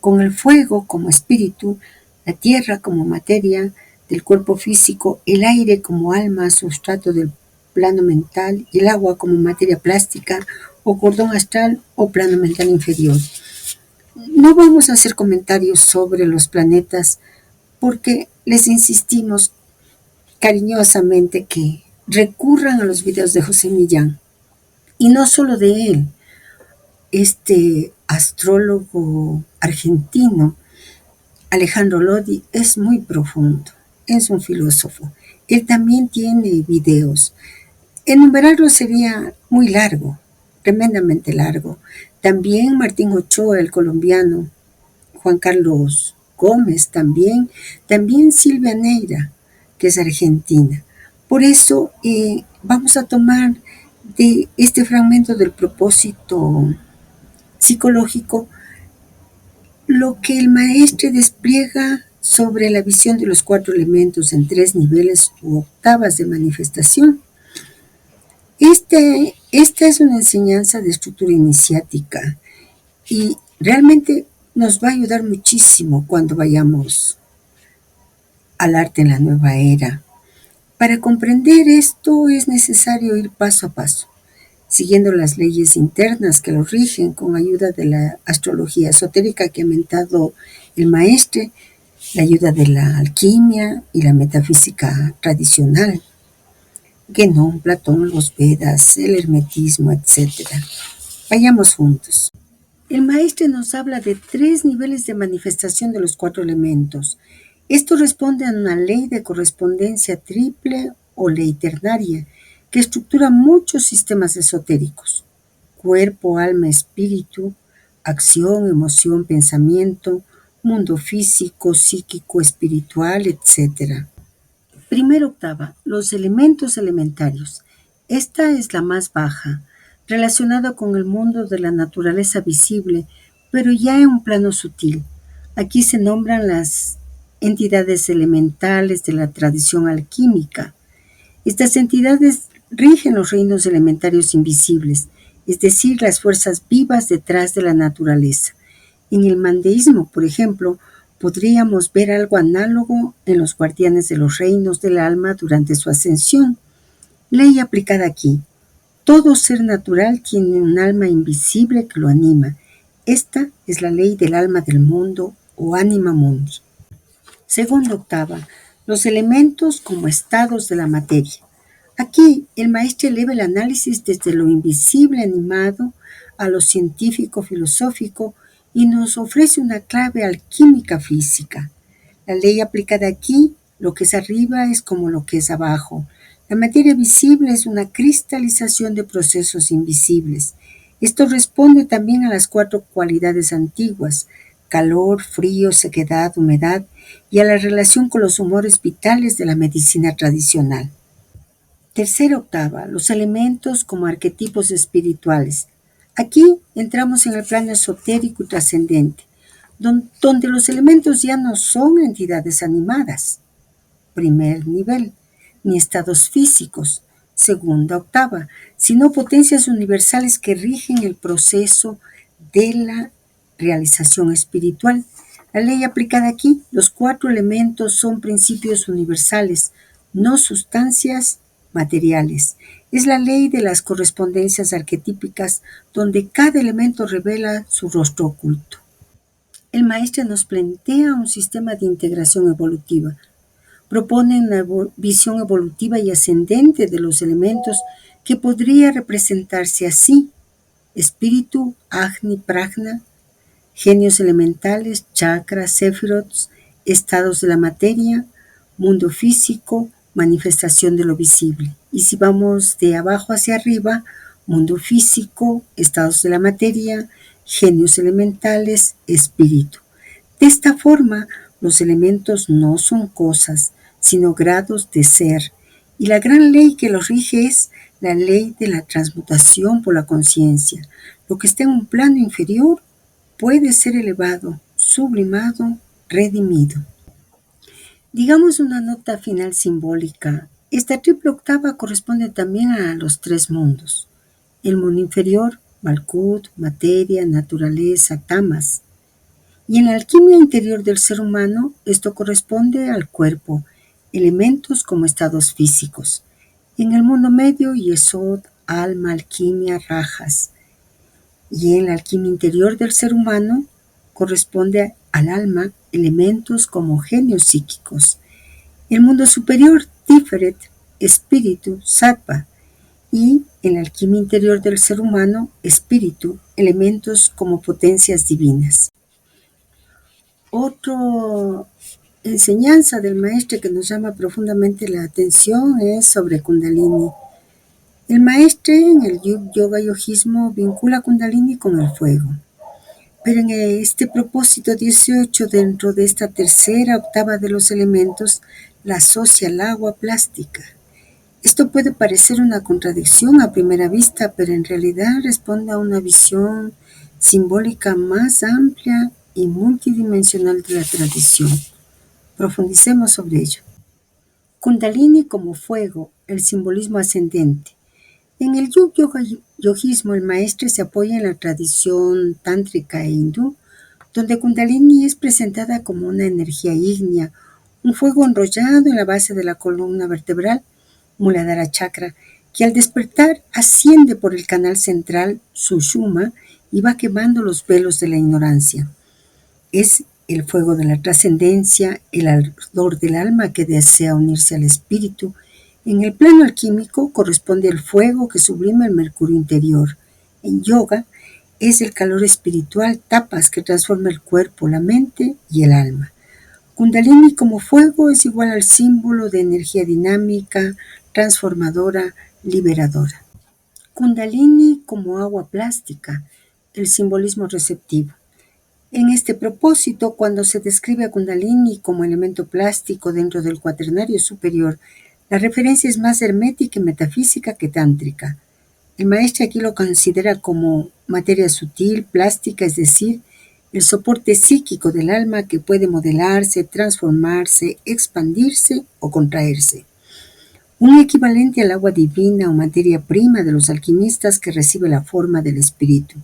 Con el fuego como espíritu, la tierra como materia del cuerpo físico, el aire como alma, sustrato del plano mental, y el agua como materia plástica o cordón astral o plano mental inferior. No vamos a hacer comentarios sobre los planetas porque les insistimos cariñosamente que recurran a los videos de José Millán. Y no solo de él, este astrólogo argentino, Alejandro Lodi, es muy profundo, es un filósofo. Él también tiene videos. Enumerarlo sería muy largo, tremendamente largo. También Martín Ochoa, el colombiano, Juan Carlos Gómez también Silvia Neira, que es argentina. Por eso vamos a tomar de este fragmento del propósito psicológico lo que el maestre despliega sobre la visión de los 4 elementos en 3 niveles u octavas de manifestación. Esta es una enseñanza de estructura iniciática y realmente nos va a ayudar muchísimo cuando vayamos al arte en la nueva era. Para comprender esto es necesario ir paso a paso, siguiendo las leyes internas que lo rigen con ayuda de la astrología esotérica que ha inventado el maestre, la ayuda de la alquimia y la metafísica tradicional, Genón, Platón, los Vedas, el hermetismo, etc. Vayamos juntos. El maestre nos habla de 3 niveles de manifestación de los 4 elementos. Esto responde a una ley de correspondencia triple o ley ternaria que estructura muchos sistemas esotéricos: cuerpo, alma, espíritu, acción, emoción, pensamiento, mundo físico, psíquico, espiritual, etc. Primera octava, los elementos elementarios. Esta es la más baja, relacionada con el mundo de la naturaleza visible, pero ya en un plano sutil. Aquí se nombran las entidades elementales de la tradición alquímica. Estas entidades rigen los reinos elementarios invisibles, es decir, las fuerzas vivas detrás de la naturaleza. En el mandeísmo, por ejemplo, podríamos ver algo análogo en los guardianes de los reinos del alma durante su ascensión. Ley aplicada aquí. Todo ser natural tiene un alma invisible que lo anima. Esta es la ley del alma del mundo o anima mundi. Segunda octava, los elementos como estados de la materia. Aquí el maestro eleva el análisis desde lo invisible animado a lo científico filosófico y nos ofrece una clave alquímica física. La ley aplicada aquí, lo que es arriba es como lo que es abajo. La materia visible es una cristalización de procesos invisibles. Esto responde también a las 4 cualidades antiguas: calor, frío, sequedad, humedad, y a la relación con los humores vitales de la medicina tradicional. Tercera octava, los elementos como arquetipos espirituales. Aquí entramos en el plano esotérico y trascendente, donde los elementos ya no son entidades animadas, primer nivel, ni estados físicos, segunda octava, sino potencias universales que rigen el proceso de la realización espiritual. La ley aplicada aquí, los 4 elementos son principios universales, no sustancias materiales. Es la ley de las correspondencias arquetípicas donde cada elemento revela su rostro oculto. El maestro nos plantea un sistema de integración evolutiva. Propone una visión evolutiva y ascendente de los elementos que podría representarse así: espíritu, Agni, Prajna, genios elementales, chakras, séfirots, estados de la materia, mundo físico, manifestación de lo visible. Y si vamos de abajo hacia arriba, mundo físico, estados de la materia, genios elementales, espíritu. De esta forma, los elementos no son cosas, sino grados de ser. Y la gran ley que los rige es la ley de la transmutación por la conciencia. Lo que está en un plano inferior puede ser elevado, sublimado, redimido. Digamos una nota final simbólica. Esta triple octava corresponde también a los tres mundos. El mundo inferior, Malkut, materia, naturaleza, tamas. Y en la alquimia interior del ser humano, esto corresponde al cuerpo, elementos como estados físicos. En el mundo medio, Yesod, alma, alquimia, rajas. Y en la alquimia interior del ser humano, corresponde al alma, elementos como genios psíquicos. El mundo superior, Tiferet, espíritu, sattva. Y en la alquimia interior del ser humano, espíritu, elementos como potencias divinas. Otra enseñanza del maestro que nos llama profundamente la atención es sobre Kundalini. El maestro en el yoga yogismo vincula Kundalini con el fuego. Pero en este propósito 18, dentro de esta tercera octava de los elementos, la asocia al agua plástica. Esto puede parecer una contradicción a primera vista, pero en realidad responde a una visión simbólica más amplia y multidimensional de la tradición. Profundicemos sobre ello. Kundalini como fuego, el simbolismo ascendente. En el yogismo, el maestro se apoya en la tradición tántrica e hindú, donde Kundalini es presentada como una energía ígnea, un fuego enrollado en la base de la columna vertebral, Muladhara Chakra, que al despertar asciende por el canal central, Sushumna, y va quemando los velos de la ignorancia. Es el fuego de la trascendencia, el ardor del alma que desea unirse al espíritu. En el plano alquímico corresponde al fuego que sublima el mercurio interior. En yoga es el calor espiritual, tapas, que transforma el cuerpo, la mente y el alma. Kundalini como fuego es igual al símbolo de energía dinámica, transformadora, liberadora. Kundalini como agua plástica, el simbolismo receptivo. En este propósito, cuando se describe a Kundalini como elemento plástico dentro del cuaternario superior, la referencia es más hermética y metafísica que tántrica. El maestro aquí lo considera como materia sutil, plástica, es decir, el soporte psíquico del alma que puede modelarse, transformarse, expandirse o contraerse. Un equivalente al agua divina o materia prima de los alquimistas que recibe la forma del espíritu.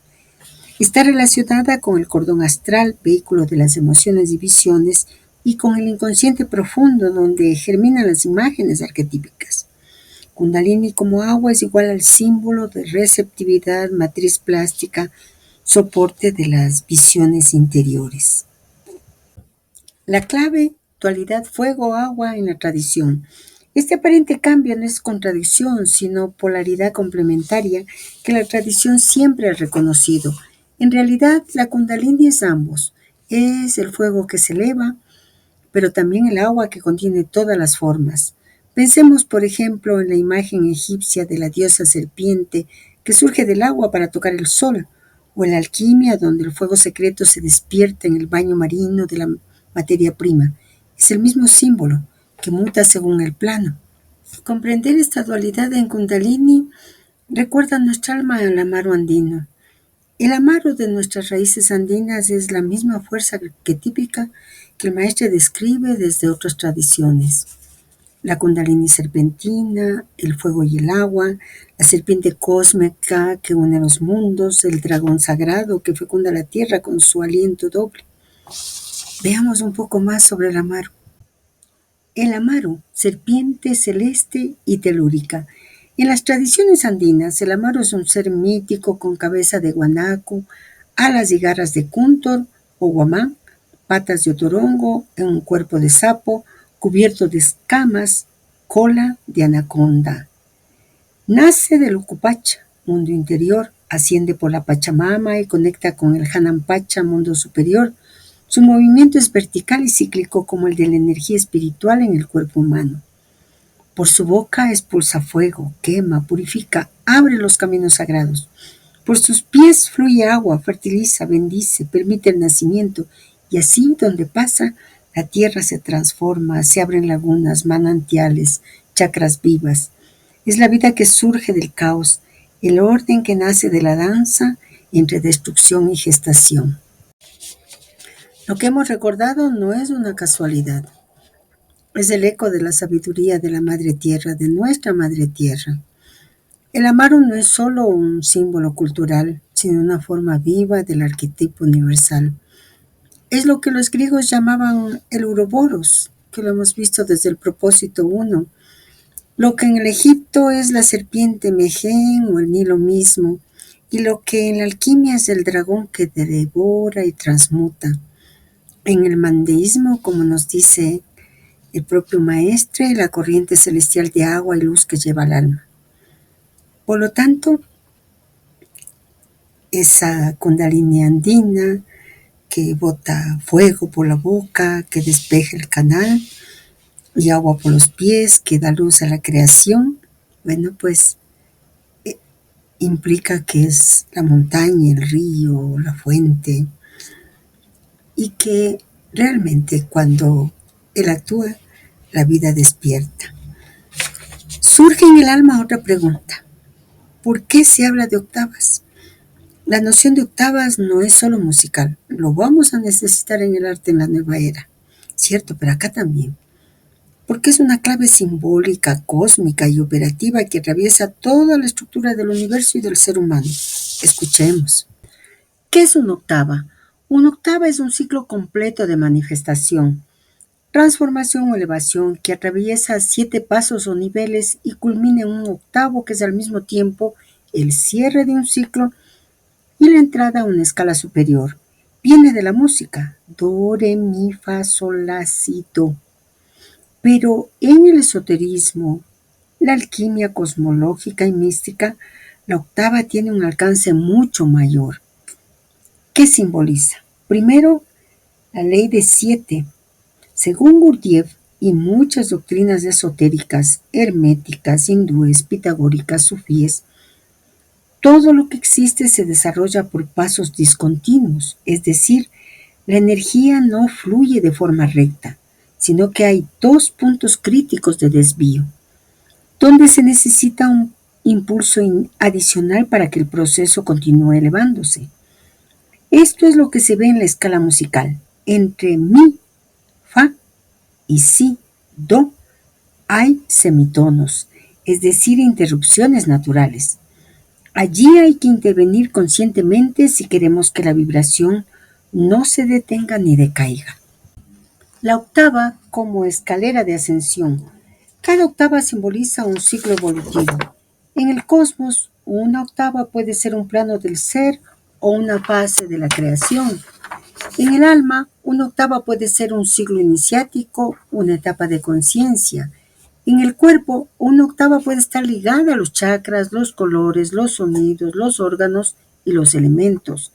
Está relacionada con el cordón astral, vehículo de las emociones y visiones, y con el inconsciente profundo donde germinan las imágenes arquetípicas. Kundalini como agua es igual al símbolo de receptividad, matriz plástica, soporte de las visiones interiores. La clave, dualidad fuego-agua en la tradición. Este aparente cambio no es contradicción, sino polaridad complementaria que la tradición siempre ha reconocido. En realidad, la Kundalini es ambos. Es el fuego que se eleva, pero también el agua que contiene todas las formas. Pensemos, por ejemplo, en la imagen egipcia de la diosa serpiente que surge del agua para tocar el sol, o en la alquimia donde el fuego secreto se despierta en el baño marino de la materia prima. Es el mismo símbolo que muta según el plano. Comprender esta dualidad en Kundalini recuerda nuestra alma al amaro andino. El amaro de nuestras raíces andinas es la misma fuerza arquetípica que el maestro describe desde otras tradiciones. La Kundalini serpentina, el fuego y el agua, la serpiente cósmica que une los mundos, el dragón sagrado que fecunda la tierra con su aliento doble. Veamos un poco más sobre el amaro. El amaro, serpiente celeste y telúrica. En las tradiciones andinas, el amaro es un ser mítico con cabeza de guanaco, alas y garras de cúntor o guamán, patas de otorongo, en un cuerpo de sapo, cubierto de escamas, cola de anaconda. Nace del Ucupacha, mundo interior, asciende por la Pachamama y conecta con el Hanampacha, mundo superior. Su movimiento es vertical y cíclico como el de la energía espiritual en el cuerpo humano. Por su boca expulsa fuego, quema, purifica, abre los caminos sagrados. Por sus pies fluye agua, fertiliza, bendice, permite el nacimiento, y así donde pasa, la tierra se transforma, se abren lagunas, manantiales, chakras vivas. Es la vida que surge del caos, el orden que nace de la danza entre destrucción y gestación. Lo que hemos recordado no es una casualidad, es el eco de la sabiduría de la Madre Tierra, de nuestra Madre Tierra. El amaro no es solo un símbolo cultural, sino una forma viva del arquetipo universal. Es lo que los griegos llamaban el uroboros, que lo hemos visto desde el propósito 1. Lo que en el Egipto es la serpiente Mején o el Nilo mismo, y lo que en la alquimia es el dragón que devora y transmuta. En el mandeísmo, como nos dice el propio maestre, la corriente celestial de agua y luz que lleva al alma. Por lo tanto, esa kundalini andina que bota fuego por la boca, que despeja el canal, y agua por los pies, que da luz a la creación, bueno, pues implica que es la montaña, el río, la fuente, y que realmente cuando él actúa, la vida despierta. Surge en el alma otra pregunta. ¿Por qué se habla de octavas? La noción de octavas no es solo musical, lo vamos a necesitar en el arte en la nueva era, cierto, pero acá también, porque es una clave simbólica, cósmica y operativa que atraviesa toda la estructura del universo y del ser humano. Escuchemos. ¿Qué es una octava? Una octava es un ciclo completo de manifestación, transformación o elevación que atraviesa 7 pasos o niveles y culmina en un octavo que es al mismo tiempo el cierre de un ciclo y la entrada a una escala superior. Viene de la música, do, re, mi, fa, sol, la, si, do. Pero en el esoterismo, la alquimia cosmológica y mística, la octava tiene un alcance mucho mayor. ¿Qué simboliza? Primero, la ley de 7. Según Gurdjieff y muchas doctrinas esotéricas, herméticas, hindúes, pitagóricas, sufíes, todo lo que existe se desarrolla por pasos discontinuos, es decir, la energía no fluye de forma recta, sino que hay 2 puntos críticos de desvío, donde se necesita un impulso adicional para que el proceso continúe elevándose. Esto es lo que se ve en la escala musical. Entre mi, fa y si, do, hay semitonos, es decir, interrupciones naturales. Allí hay que intervenir conscientemente si queremos que la vibración no se detenga ni decaiga. La octava como escalera de ascensión. Cada octava simboliza un ciclo evolutivo. En el cosmos, una octava puede ser un plano del ser o una fase de la creación. En el alma, una octava puede ser un ciclo iniciático, una etapa de conciencia. En el cuerpo, una octava puede estar ligada a los chakras, los colores, los sonidos, los órganos y los elementos.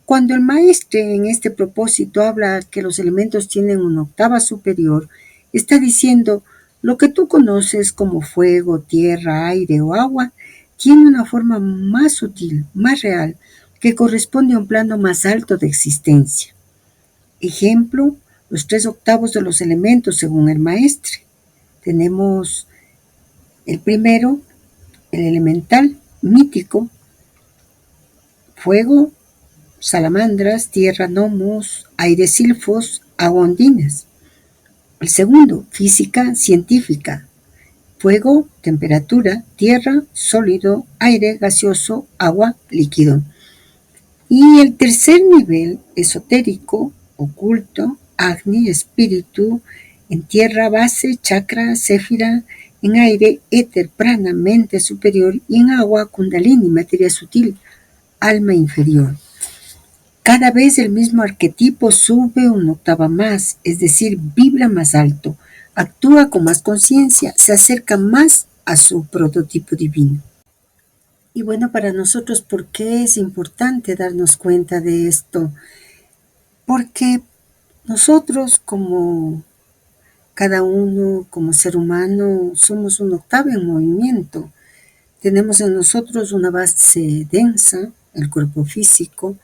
Cuando el maestre en este propósito habla que los elementos tienen una octava superior, está diciendo lo que tú conoces como fuego, tierra, aire o agua tiene una forma más sutil, más real, que corresponde a un plano más alto de existencia. Ejemplo, los 3 octavos de los elementos según el maestre. Tenemos el primero, el elemental, mítico, fuego, salamandras, tierra, gnomos, aire, silfos, agua, ondinas. El segundo, física, científica, fuego, temperatura, tierra, sólido, aire, gaseoso, agua, líquido. Y el tercer nivel, esotérico, oculto, Agni, espíritu, En tierra, base, chakra, céfira; en aire, éter, prana, mente superior; y en agua, kundalini, materia sutil, alma inferior. Cada vez el mismo arquetipo sube una octava más, es decir, vibra más alto, actúa con más conciencia, se acerca más a su prototipo divino. Y bueno, para nosotros, ¿por qué es importante darnos cuenta de esto? Porque nosotros, como cada uno, como ser humano, somos una octava en movimiento. Tenemos en nosotros una base densa, el cuerpo físico;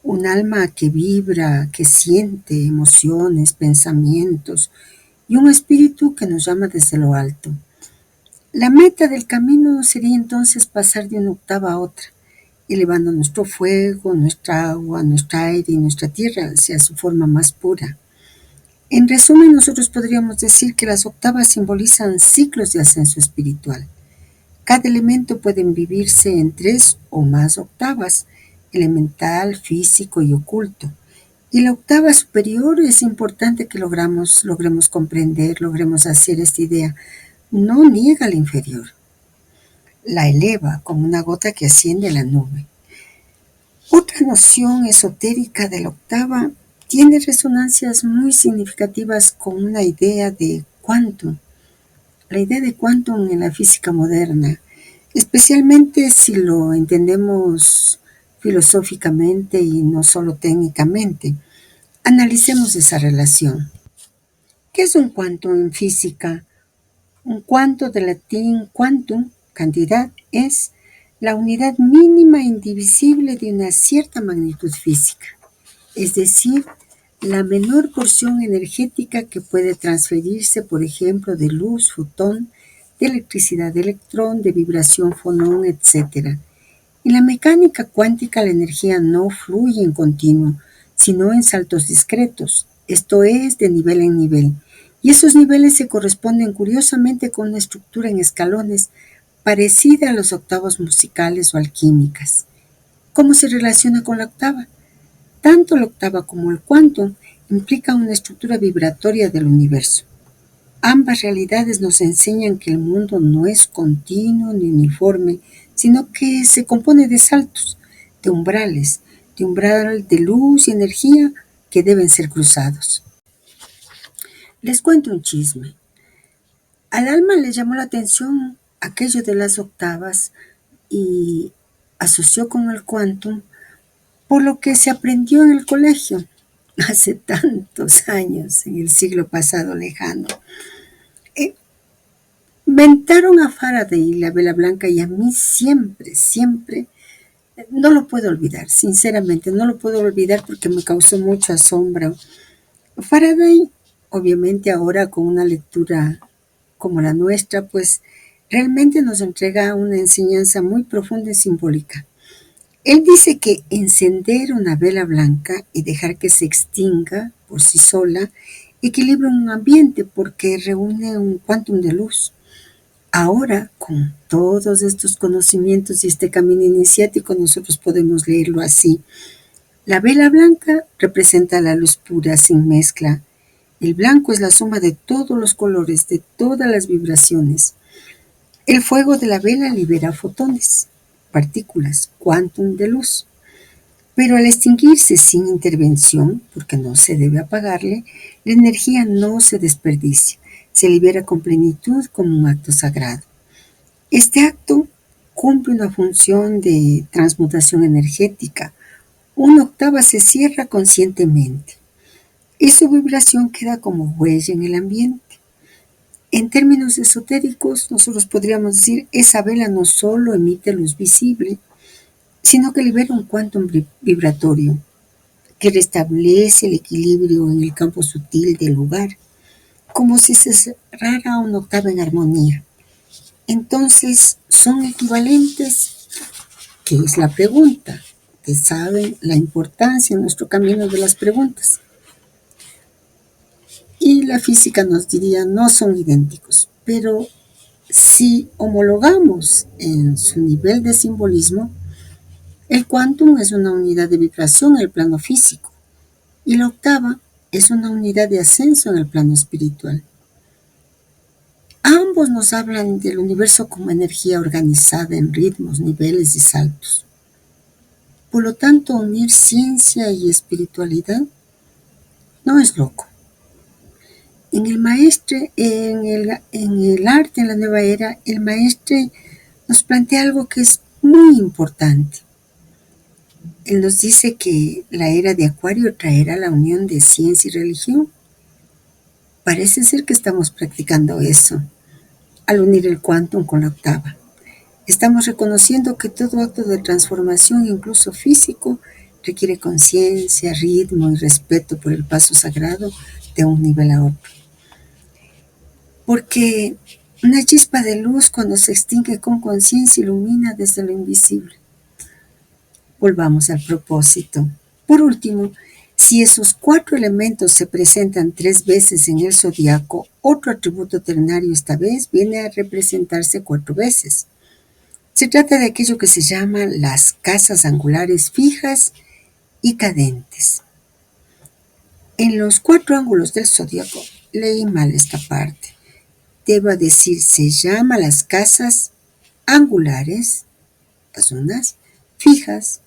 un alma que vibra, que siente emociones, pensamientos; y un espíritu que nos llama desde lo alto. La meta del camino sería entonces pasar de una octava a otra, elevando nuestro fuego, nuestra agua, nuestro aire y nuestra tierra hacia su forma más pura. En resumen, nosotros podríamos decir que las octavas simbolizan ciclos de ascenso espiritual. Cada elemento puede vivirse en 3 o más octavas: elemental, físico y oculto. Y la octava superior es importante que logremos comprender, logremos hacer esta idea. No niega la inferior, la eleva como una gota que asciende a la nube. Otra noción esotérica de la octava tiene resonancias muy significativas con una idea de quantum. La idea de quantum en la física moderna, especialmente si lo entendemos filosóficamente y no solo técnicamente. Analicemos esa relación. ¿Qué es un quantum en física? Un quanto, del latín quantum, cantidad, es la unidad mínima e indivisible de una cierta magnitud física, es decir, la menor porción energética que puede transferirse, por ejemplo, de luz, fotón; de electricidad, de electrón; de vibración, fonón, etc. En la mecánica cuántica la energía no fluye en continuo, sino en saltos discretos, esto es, de nivel en nivel. Y esos niveles se corresponden curiosamente con una estructura en escalones parecida a los octavos musicales o alquímicas. ¿Cómo se relaciona con la octava? Tanto la octava como el quantum implican una estructura vibratoria del universo. Ambas realidades nos enseñan que el mundo no es continuo ni uniforme, sino que se compone de saltos, de umbrales, de umbral de luz y energía que deben ser cruzados. Les cuento un chisme. Al alma le llamó la atención aquello de las octavas y asoció con el quantum por lo que se aprendió en el colegio hace tantos años, en el siglo pasado lejano. Inventaron a Faraday la vela blanca y a mí siempre, siempre, no lo puedo olvidar, sinceramente, no lo puedo olvidar porque me causó mucho asombro. Faraday, obviamente ahora con una lectura como la nuestra, pues realmente nos entrega una enseñanza muy profunda y simbólica. Él dice que encender una vela blanca y dejar que se extinga por sí sola equilibra un ambiente porque reúne un quantum de luz. Ahora, con todos estos conocimientos y este camino iniciático, nosotros podemos leerlo así. La vela blanca representa la luz pura, sin mezcla. El blanco es la suma de todos los colores, de todas las vibraciones. El fuego de la vela libera fotones, partículas, quantum de luz. Pero al extinguirse sin intervención, porque no se debe apagarle, la energía no se desperdicia, se libera con plenitud como un acto sagrado. Este acto cumple una función de transmutación energética. Una octava se cierra conscientemente y su vibración queda como huella en el ambiente. En términos esotéricos, nosotros podríamos decir, esa vela no solo emite luz visible, sino que libera un quantum vibratorio que restablece el equilibrio en el campo sutil del lugar, como si se cerrara una octava en armonía. Entonces, ¿son equivalentes? ¿Qué es la pregunta? Ustedes saben la importancia en nuestro camino de las preguntas. Y la física nos diría, no son idénticos, pero si homologamos en su nivel de simbolismo, el quantum es una unidad de vibración en el plano físico y la octava es una unidad de ascenso en el plano espiritual. Ambos nos hablan del universo como energía organizada en ritmos, niveles y saltos. Por lo tanto, unir ciencia y espiritualidad no es loco. En el maestre, en el arte, en la nueva era, el maestre nos plantea algo que es muy importante. Él nos dice que la era de Acuario traerá la unión de ciencia y religión. Parece ser que estamos practicando eso al unir el quantum con la octava. Estamos reconociendo que todo acto de transformación, incluso físico, requiere conciencia, ritmo y respeto por el paso sagrado de un nivel a otro. Porque una chispa de luz, cuando se extingue con conciencia, ilumina desde lo invisible. Volvamos al propósito. Por último, si esos 4 elementos se presentan 3 veces en el zodiaco, otro atributo ternario esta vez viene a representarse 4 veces. Se trata de aquello que se llama las casas angulares fijas y cadentes. En los 4 ángulos del zodiaco, leí mal esta parte. Debo decir, se llama las casas angulares, las unas, fijas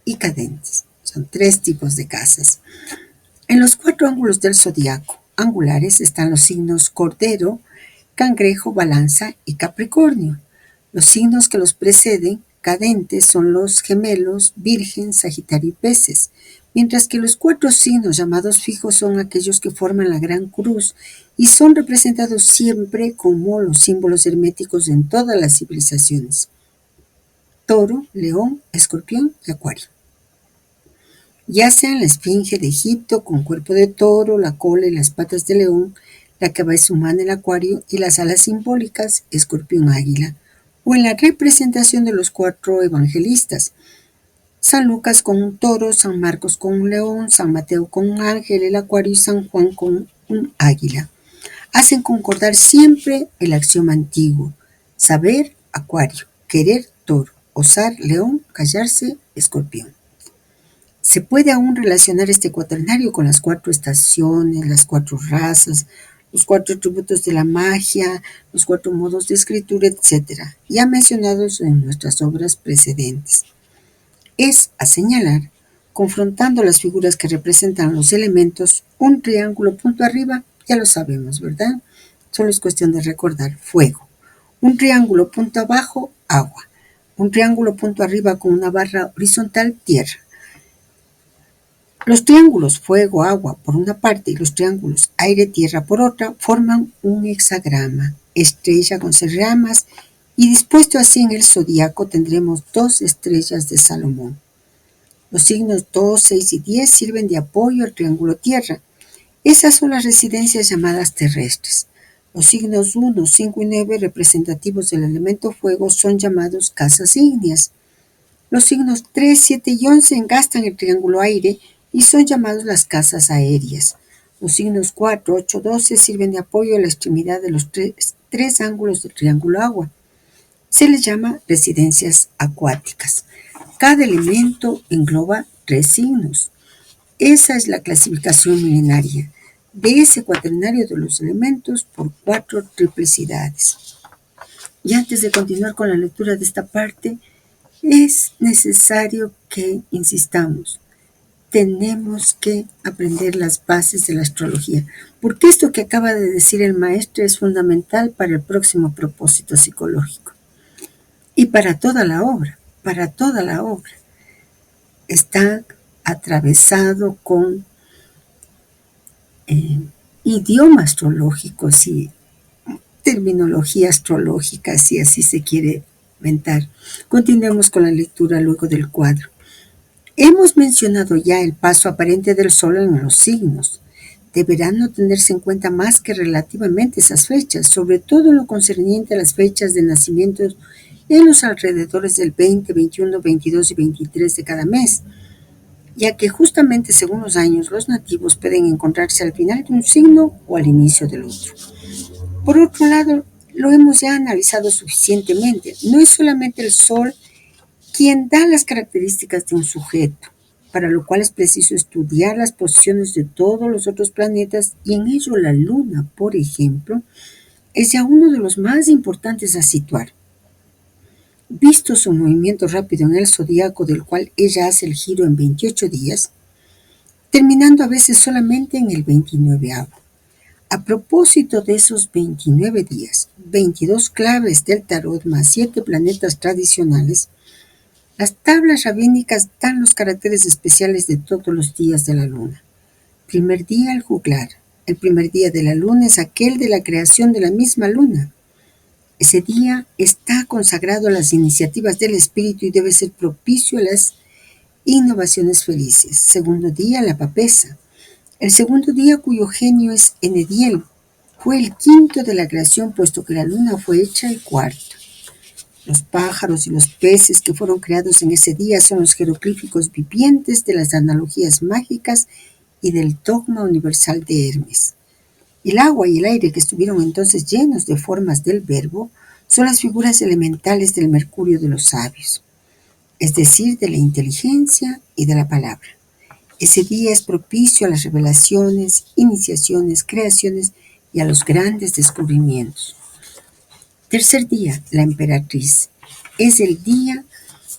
y cadentes. Son 3 tipos de casas. En los 4 ángulos del zodiaco angulares están los signos Cordero, Cangrejo, Balanza y Capricornio. Los signos que los preceden, cadentes, son los Gemelos, Virgen, Sagitario y Peces, mientras que los 4 signos llamados fijos son aquellos que forman la Gran Cruz y son representados siempre como los símbolos herméticos en todas las civilizaciones: Toro, León, Escorpión y Acuario. Ya sean la esfinge de Egipto con cuerpo de toro, la cola y las patas de león, la cabeza humana el acuario y las alas simbólicas escorpión águila, o en la representación de los 4 evangelistas: San Lucas con un toro, San Marcos con un león, San Mateo con un ángel, el acuario y San Juan con un águila. Hacen concordar siempre el axioma antiguo: saber, acuario; querer, toro; osar, león; callarse, escorpión. Se puede aún relacionar este cuaternario con las 4 estaciones, las 4 razas, los 4 atributos de la magia, los 4 modos de escritura, etc., ya mencionados en nuestras obras precedentes. Es a señalar, confrontando las figuras que representan los elementos, un triángulo punto arriba, ya lo sabemos, ¿verdad? Solo es cuestión de recordar: fuego. Un triángulo punto abajo, agua. Un triángulo punto arriba con una barra horizontal, tierra. Los triángulos fuego, agua por una parte y los triángulos aire, tierra por otra forman un hexagrama, estrella con 6 ramas, y dispuesto así en el zodiaco tendremos 2 estrellas de Salomón. Los signos 2, 6 y 10 sirven de apoyo al triángulo tierra. Esas son las residencias llamadas terrestres. Los signos 1, 5 y 9, representativos del elemento fuego, son llamados casas ígneas. Los signos 3, 7 y 11 engastan el triángulo aire y son llamados las casas aéreas. Los signos 4, 8, 12 sirven de apoyo a la extremidad de los 3 ángulos del triángulo agua. Se les llama residencias acuáticas. Cada elemento engloba 3 signos. Esa es la clasificación milenaria de ese cuaternario de los elementos por 4 triplicidades. Y antes de continuar con la lectura de esta parte, es necesario que insistamos: tenemos que aprender las bases de la astrología, porque esto que acaba de decir el maestro es fundamental para el próximo propósito psicológico. Y para toda la obra, está atravesado con idioma astrológico, y terminología astrológica, si así se quiere inventar. Continuemos con la lectura luego del cuadro. Hemos mencionado ya el paso aparente del Sol en los signos. Deberán no tenerse en cuenta más que relativamente esas fechas, sobre todo en lo concerniente a las fechas de nacimiento en los alrededores del 20, 21, 22 y 23 de cada mes, ya que justamente según los años los nativos pueden encontrarse al final de un signo o al inicio del otro. Por otro lado, lo hemos ya analizado suficientemente. No es solamente el Sol quien da las características de un sujeto. para lo cual es preciso estudiar las posiciones de todos los otros planetas y en ello la Luna, por ejemplo, es ya uno de los más importantes a situar. Visto su movimiento rápido en el zodiaco del cual ella hace el giro en 28 días, terminando a veces solamente en el 29º. A propósito de esos 29 días, 22 claves del tarot más 7 planetas tradicionales, las tablas rabínicas dan los caracteres especiales de todos los días de la luna. Primer día, el juglar. El primer día de la luna es aquel de la creación de la misma luna. Ese día está consagrado a las iniciativas del espíritu y debe ser propicio a las innovaciones felices. Segundo día, la papesa. El segundo día, cuyo genio es Enediel, fue el quinto de la creación, puesto que la luna fue hecha el cuarto. Los pájaros y los peces que fueron creados en ese día son los jeroglíficos vivientes de las analogías mágicas y del dogma universal de Hermes. El agua y el aire, que estuvieron entonces llenos de formas del verbo, son las figuras elementales del mercurio de los sabios, es decir, de la inteligencia y de la palabra. Ese día es propicio a las revelaciones, iniciaciones, creaciones y a los grandes descubrimientos. Tercer día, la emperatriz. Es el día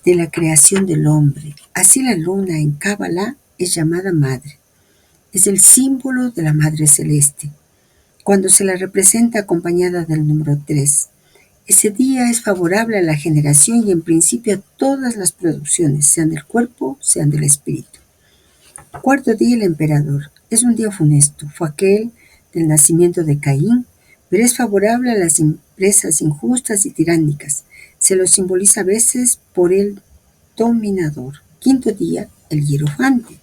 de la creación del hombre. Así la luna en Cábala es llamada madre. Es el símbolo de la madre celeste, cuando se la representa acompañada del número 3. Ese día es favorable a la generación y en principio a todas las producciones, sean del cuerpo, sean del espíritu. Cuarto día, el emperador. Es un día funesto. Fue aquel del nacimiento de Caín, pero es favorable a las empresas injustas y tiránicas. Se lo simboliza a veces por el dominador. Quinto día, el hierofante.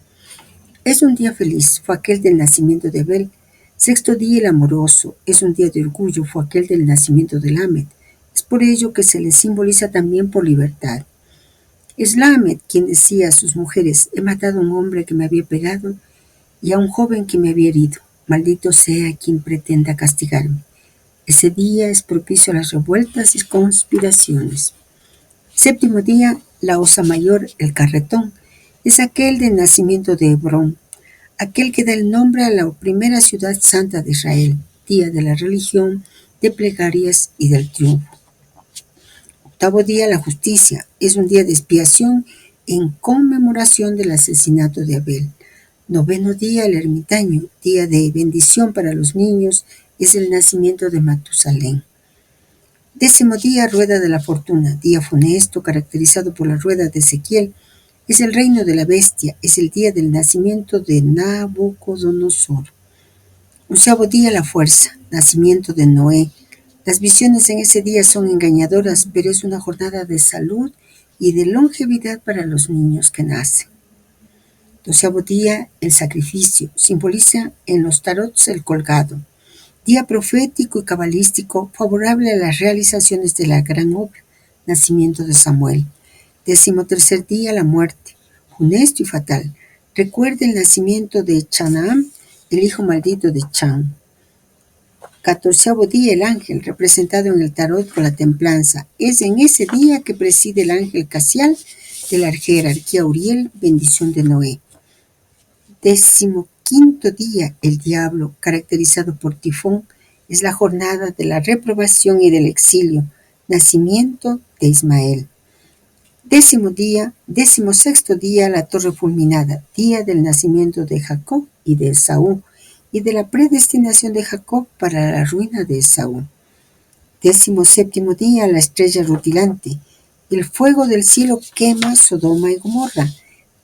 Es un día feliz. Fue aquel del nacimiento de Abel. Sexto día, el amoroso. Es un día de orgullo. Fue aquel del nacimiento de Lamed. Es por ello que se le simboliza también por libertad. Es Lamed quien decía a sus mujeres: he matado a un hombre que me había pegado y a un joven que me había herido. Maldito sea quien pretenda castigarme. Ese día es propicio a las revueltas y conspiraciones. Séptimo día, la osa mayor, el carretón. Es aquel del nacimiento de Hebrón, aquel que da el nombre a la primera ciudad santa de Israel, día de la religión, de plegarias y del triunfo. Octavo día, la justicia. Es un día de expiación en conmemoración del asesinato de Abel. Noveno día, el ermitaño. Día de bendición para los niños. Es el nacimiento de Matusalén. Décimo día, rueda de la fortuna. Día funesto, caracterizado por la rueda de Ezequiel. Es el reino de la bestia. Es el día del nacimiento de Nabucodonosor. Onceavo día, la fuerza. Nacimiento de Noé. Las visiones en ese día son engañadoras, pero es una jornada de salud y de longevidad para los niños que nacen. Doceavo día, el sacrificio. Simboliza en los tarots el colgado. Día profético y cabalístico, favorable a las realizaciones de la gran obra, nacimiento de Samuel. 13º día, la muerte. Funesto y fatal. Recuerda el nacimiento de Chanaam, el hijo maldito de Chan. 14º día, el ángel, representado en el tarot por la templanza. Es en ese día que preside el ángel Casial de la jerarquía Uriel, bendición de Noé. 15º día, el diablo, caracterizado por Tifón, es la jornada de la reprobación y del exilio, nacimiento de Ismael. 16º día, la torre fulminada, día del nacimiento de Jacob y de Esaú, y de la predestinación de Jacob para la ruina de Esaú. 17º día, la estrella rutilante. El fuego del cielo quema Sodoma y Gomorra.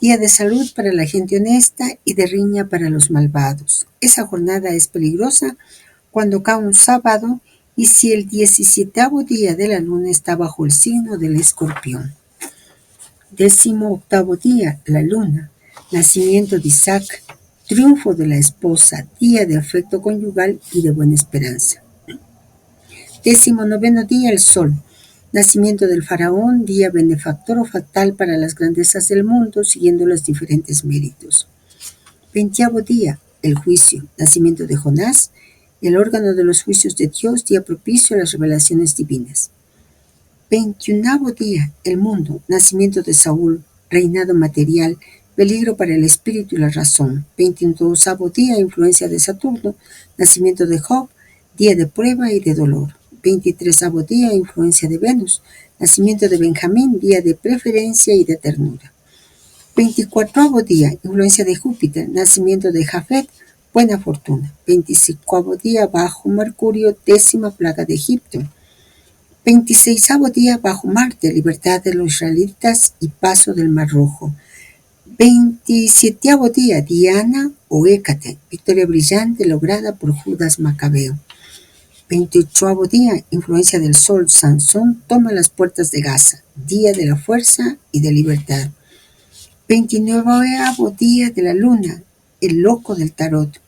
Día de salud para la gente honesta y de riña para los malvados. Esa jornada es peligrosa cuando cae un sábado y si el 17º día de la luna está bajo el signo del escorpión. 18º día, la luna. Nacimiento de Isaac. Triunfo de la esposa, día de afecto conyugal y de buena esperanza. 19º día, el sol. Nacimiento del faraón, día benefactor o fatal para las grandezas del mundo, siguiendo los diferentes méritos. 20º día, el juicio. Nacimiento de Jonás, el órgano de los juicios de Dios, día propicio a las revelaciones divinas. 21º día, el mundo. Nacimiento de Saúl, reinado material, peligro para el espíritu y la razón. 22º día, influencia de Saturno, nacimiento de Job, día de prueba y de dolor. 23º día, influencia de Venus, nacimiento de Benjamín, día de preferencia y de ternura. 24º día, influencia de Júpiter, nacimiento de Jafet, buena fortuna. 25º día, bajo Mercurio, 10ª plaga de Egipto. 26º día, bajo Marte, libertad de los israelitas y paso del Mar Rojo. 27º día, Diana o Hécate, victoria brillante lograda por Judas Macabeo. 28º día, influencia del Sol, Sansón toma las puertas de Gaza, día de la fuerza y de libertad. 29º día de la Luna, el loco del tarot,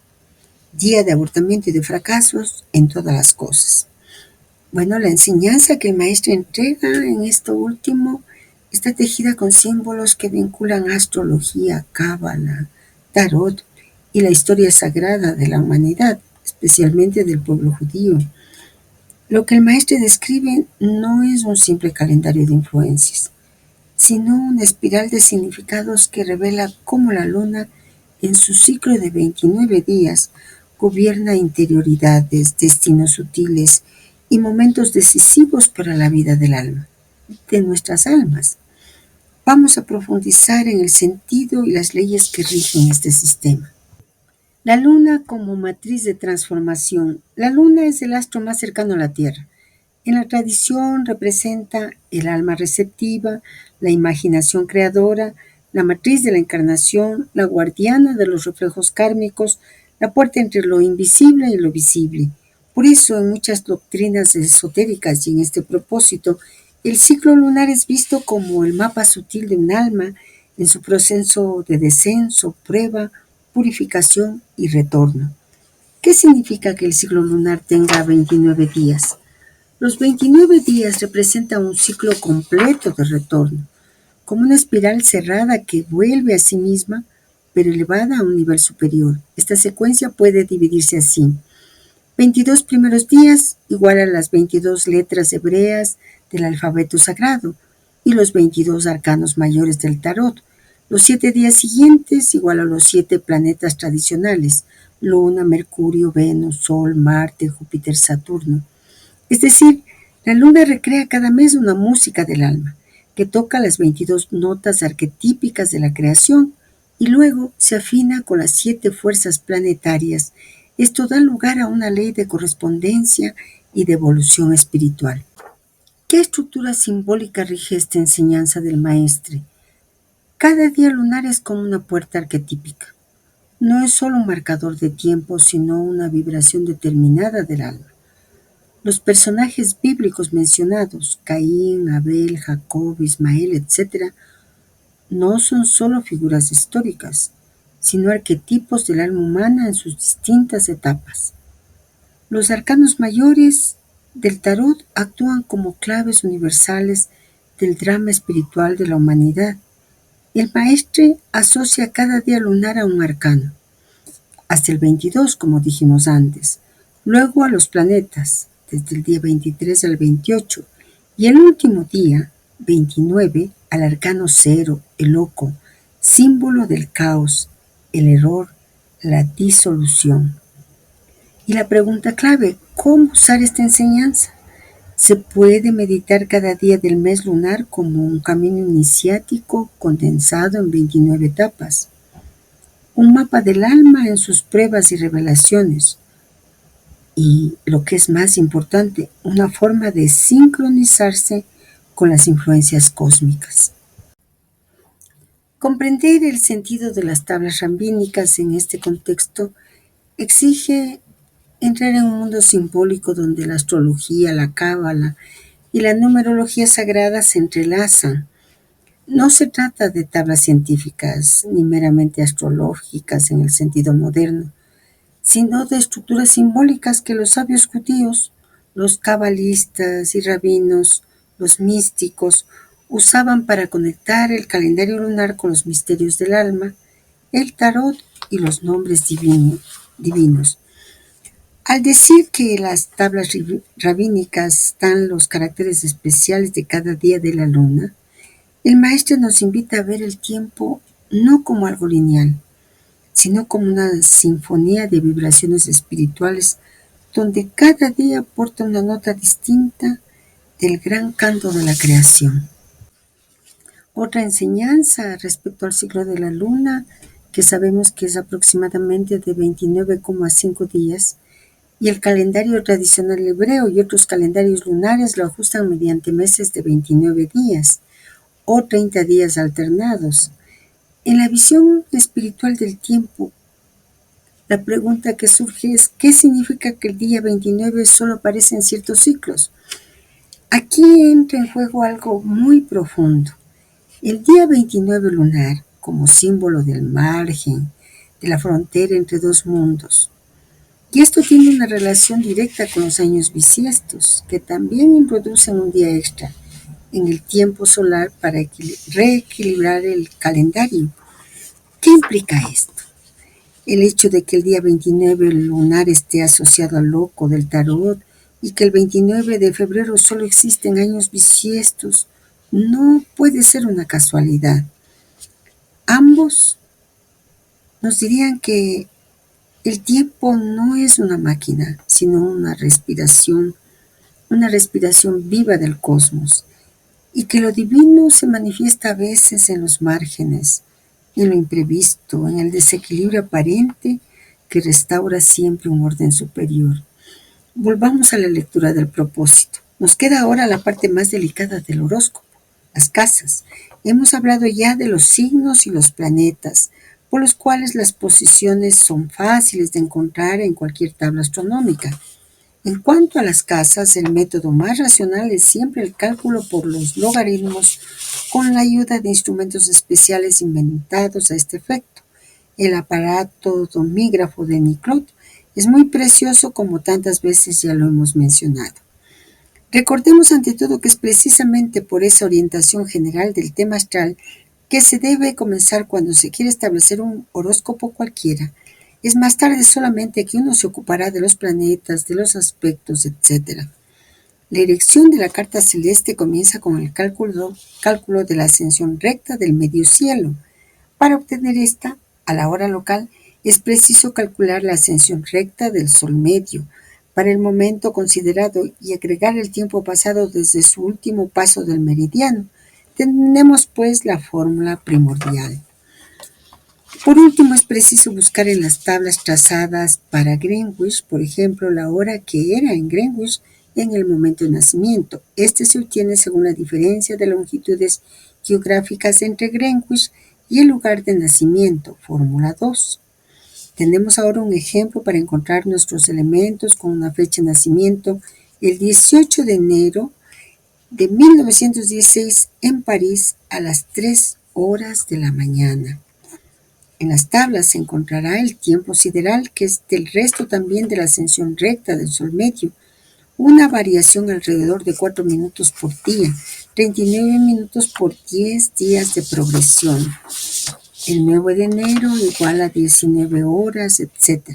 día de abortamiento y de fracasos en todas las cosas. Bueno, la enseñanza que el maestro entrega en esto último está tejida con símbolos que vinculan astrología, cábala, tarot y la historia sagrada de la humanidad, especialmente del pueblo judío. Lo que el maestro describe no es un simple calendario de influencias, sino una espiral de significados que revela cómo la luna, en su ciclo de 29 días, gobierna interioridades, destinos sutiles y momentos decisivos para la vida del alma, de nuestras almas. Vamos a profundizar en el sentido y las leyes que rigen este sistema. La luna como matriz de transformación. La luna es el astro más cercano a la Tierra. En la tradición representa el alma receptiva, la imaginación creadora, la matriz de la encarnación, la guardiana de los reflejos kármicos, la puerta entre lo invisible y lo visible. Por eso, en muchas doctrinas esotéricas y en este propósito, el ciclo lunar es visto como el mapa sutil de un alma en su proceso de descenso, prueba, purificación y retorno. ¿Qué significa que el ciclo lunar tenga 29 días? Los 29 días representan un ciclo completo de retorno, como una espiral cerrada que vuelve a sí misma, pero elevada a un nivel superior. Esta secuencia puede dividirse así. 22 primeros días igual a las 22 letras hebreas del alfabeto sagrado y los 22 arcanos mayores del tarot. Los 7 días siguientes igual a los 7 planetas tradicionales: Luna, Mercurio, Venus, Sol, Marte, Júpiter, Saturno. Es decir, la luna recrea cada mes una música del alma, que toca las 22 notas arquetípicas de la creación y luego se afina con las 7 fuerzas planetarias. Esto da lugar a una ley de correspondencia y de evolución espiritual. ¿Qué estructura simbólica rige esta enseñanza del maestre? Cada día lunar es como una puerta arquetípica. No es solo un marcador de tiempo, sino una vibración determinada del alma. Los personajes bíblicos mencionados, Caín, Abel, Jacob, Ismael, etc., no son solo figuras históricas, sino arquetipos del alma humana en sus distintas etapas. Los arcanos mayores del tarot actúan como claves universales del drama espiritual de la humanidad. El maestre asocia cada día lunar a un arcano, hasta el 22, como dijimos antes, luego a los planetas, desde el día 23 al 28, y el último día, 29, al arcano 0, el loco, símbolo del caos, el error, la disolución. Y la pregunta clave: ¿cómo usar esta enseñanza? Se puede meditar cada día del mes lunar como un camino iniciático condensado en 29 etapas, un mapa del alma en sus pruebas y revelaciones, y, lo que es más importante, una forma de sincronizarse con las influencias cósmicas. Comprender el sentido de las tablas rabínicas en este contexto exige entrar en un mundo simbólico donde la astrología, la cábala y la numerología sagrada se entrelazan. No se trata de tablas científicas ni meramente astrológicas en el sentido moderno, sino de estructuras simbólicas que los sabios judíos, los cabalistas y rabinos, los místicos, usaban para conectar el calendario lunar con los misterios del alma, el tarot y los nombres divinos. Al decir que las tablas rabínicas dan los caracteres especiales de cada día de la luna, el maestro nos invita a ver el tiempo no como algo lineal, sino como una sinfonía de vibraciones espirituales donde cada día aporta una nota distinta del gran canto de la creación. Otra enseñanza respecto al ciclo de la luna, que sabemos que es aproximadamente de 29,5 días, y el calendario tradicional hebreo y otros calendarios lunares lo ajustan mediante meses de 29 días o 30 días alternados. En la visión espiritual del tiempo, la pregunta que surge es: ¿qué significa que el día 29 solo aparece en ciertos ciclos? Aquí entra en juego algo muy profundo. El día 29 lunar, como símbolo del margen, de la frontera entre dos mundos. Y esto tiene una relación directa con los años bisiestos, que también introducen un día extra en el tiempo solar para reequilibrar el calendario. ¿Qué implica esto? El hecho de que el día 29 lunar esté asociado al loco del tarot y que el 29 de febrero solo existen años bisiestos no puede ser una casualidad. Ambos nos dirían que el tiempo no es una máquina, sino una respiración viva del cosmos, y que lo divino se manifiesta a veces en los márgenes, en lo imprevisto, en el desequilibrio aparente que restaura siempre un orden superior. Volvamos a la lectura del propósito. Nos queda ahora la parte más delicada del horóscopo, las casas. Hemos hablado ya de los signos y los planetas, por los cuales las posiciones son fáciles de encontrar en cualquier tabla astronómica. En cuanto a las casas, el método más racional es siempre el cálculo por los logaritmos con la ayuda de instrumentos especiales inventados a este efecto. El aparato domígrafo de Niclot es muy precioso, como tantas veces ya lo hemos mencionado. Recordemos ante todo que es precisamente por esa orientación general del tema astral que se debe comenzar cuando se quiere establecer un horóscopo cualquiera. Es más tarde solamente que uno se ocupará de los planetas, de los aspectos, etc. La erección de la carta celeste comienza con el cálculo de la ascensión recta del medio cielo. Para obtener esta, a la hora local, es preciso calcular la ascensión recta del sol medio para el momento considerado y agregar el tiempo pasado desde su último paso del meridiano. Tenemos pues la fórmula primordial. Por último, es preciso buscar en las tablas trazadas para Greenwich, por ejemplo, la hora que era en Greenwich en el momento de nacimiento. Este se obtiene según la diferencia de longitudes geográficas entre Greenwich y el lugar de nacimiento, fórmula 2. Tenemos ahora un ejemplo para encontrar nuestros elementos con una fecha de nacimiento, el 18 de enero de 1916 en París a las 3 horas de la mañana. En las tablas se encontrará el tiempo sideral, que es del resto también de la ascensión recta del sol medio, una variación alrededor de 4 minutos por día, 39 minutos por 10 días de progresión. El 9 de enero igual a 19 horas, etc.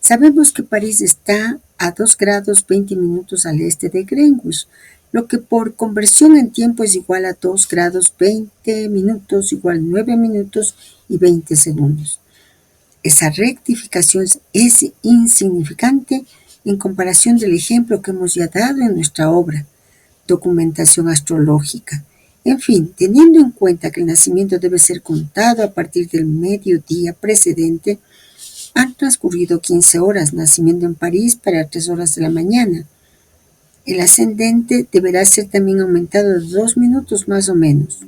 Sabemos que París está a 2 grados 20 minutos al este de Greenwich, lo que por conversión en tiempo es igual a 2 grados 20 minutos igual 9 minutos y 20 segundos. Esa rectificación es insignificante en comparación del ejemplo que hemos ya dado en nuestra obra, Documentación Astrológica. En fin, teniendo en cuenta que el nacimiento debe ser contado a partir del mediodía precedente, han transcurrido 15 horas, nacimiento en París para 3 horas de la mañana. El ascendente deberá ser también aumentado de 2 minutos más o menos,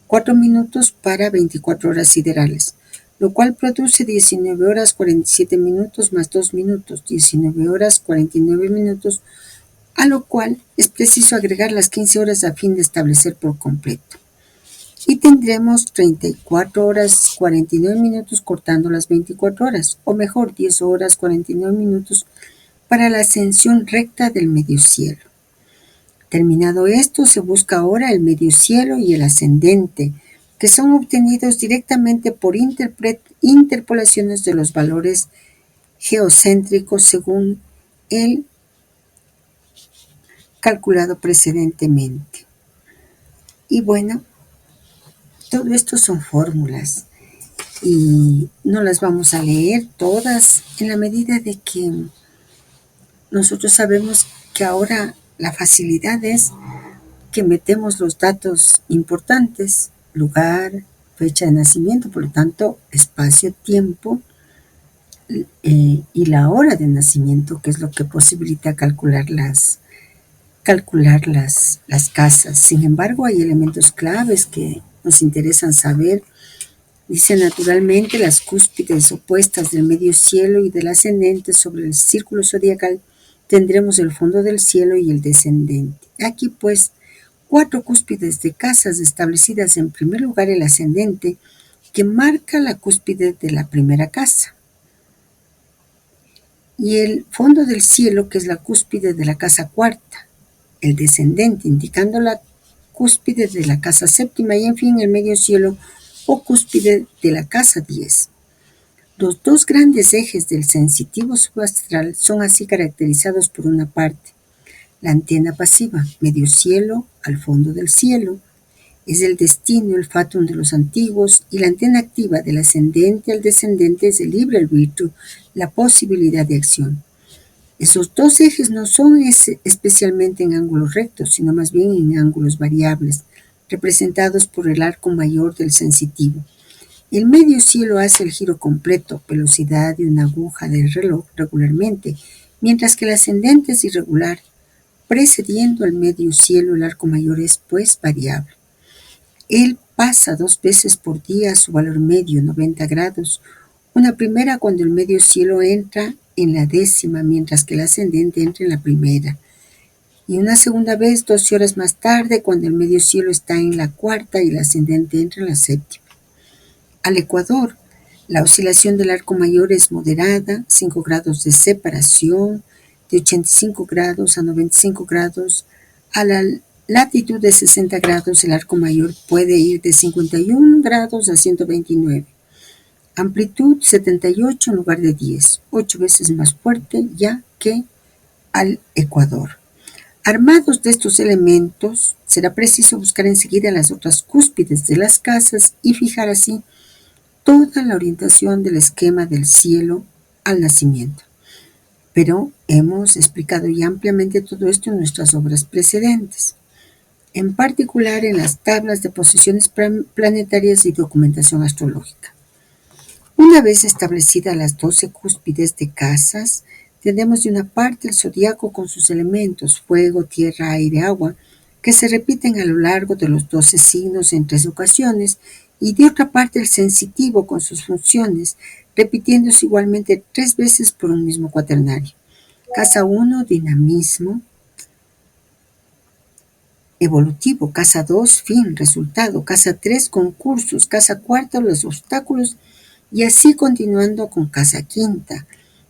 4 minutos para 24 horas siderales, lo cual produce 19 horas 47 minutos más 2 minutos, 19 horas 49 minutos, a lo cual es preciso agregar las 15 horas a fin de establecer por completo. Y tendremos 34 horas 49 minutos cortando las 24 horas, o mejor 10 horas 49 minutos para la ascensión recta del medio cielo. Terminado esto, se busca ahora el medio cielo y el ascendente, que son obtenidos directamente por interpolaciones de los valores geocéntricos según el calculado precedentemente. Y bueno, todo esto son fórmulas. y no las vamos a leer todas en la medida de que nosotros sabemos que ahora la facilidad es que metemos los datos importantes, lugar, fecha de nacimiento, por lo tanto, espacio, tiempo y la hora de nacimiento, que es lo que posibilita calcular las casas. Sin embargo, hay elementos claves que nos interesan saber. Dice naturalmente las cúspides opuestas del medio cielo y del ascendente sobre el círculo zodiacal tendremos el fondo del cielo y el descendente. Aquí pues 4 cúspides de casas establecidas en primer lugar el ascendente que marca la cúspide de la primera casa y el fondo del cielo que es la cúspide de la casa cuarta, el descendente indicando la cúspide de la casa séptima y en fin el medio cielo o cúspide de la casa 10. Los dos grandes ejes del sensitivo subastral son así caracterizados por una parte, la antena pasiva, medio cielo al fondo del cielo, es el destino, el fatum de los antiguos, y la antena activa del ascendente al descendente es el libre arbitrio, la posibilidad de acción. Esos dos ejes no son especialmente en ángulos rectos, sino más bien en ángulos variables, representados por el arco mayor del sensitivo. El medio cielo hace el giro completo, velocidad de una aguja del reloj regularmente, mientras que el ascendente es irregular. Precediendo al medio cielo, el arco mayor es, pues, variable. Él pasa 2 veces por día a su valor medio, 90 grados. Una primera cuando el medio cielo entra en la décima, mientras que el ascendente entra en la primera. Y una segunda vez 12 horas más tarde, cuando el medio cielo está en la cuarta y el ascendente entra en la séptima. Al ecuador, la oscilación del arco mayor es moderada, 5 grados de separación, de 85 grados a 95 grados. A la latitud de 60 grados, el arco mayor puede ir de 51 grados a 129. Amplitud 78 en lugar de 10, 8 veces más fuerte ya que al ecuador. Armados de estos elementos, será preciso buscar enseguida las otras cúspides de las casas y fijar así toda la orientación del esquema del cielo al nacimiento. Pero hemos explicado ya ampliamente todo esto en nuestras obras precedentes, en particular en las tablas de posiciones planetarias y documentación astrológica. Una vez establecidas las 12 cúspides de casas, tenemos de una parte el zodiaco con sus elementos, fuego, tierra, aire, agua, que se repiten a lo largo de los 12 signos en 3 ocasiones, y de otra parte el sensitivo con sus funciones, repitiéndose igualmente 3 veces por un mismo cuaternario. Casa 1, dinamismo evolutivo. Casa 2, fin, resultado. Casa 3, concursos. Casa 4, los obstáculos. Y así continuando con casa quinta,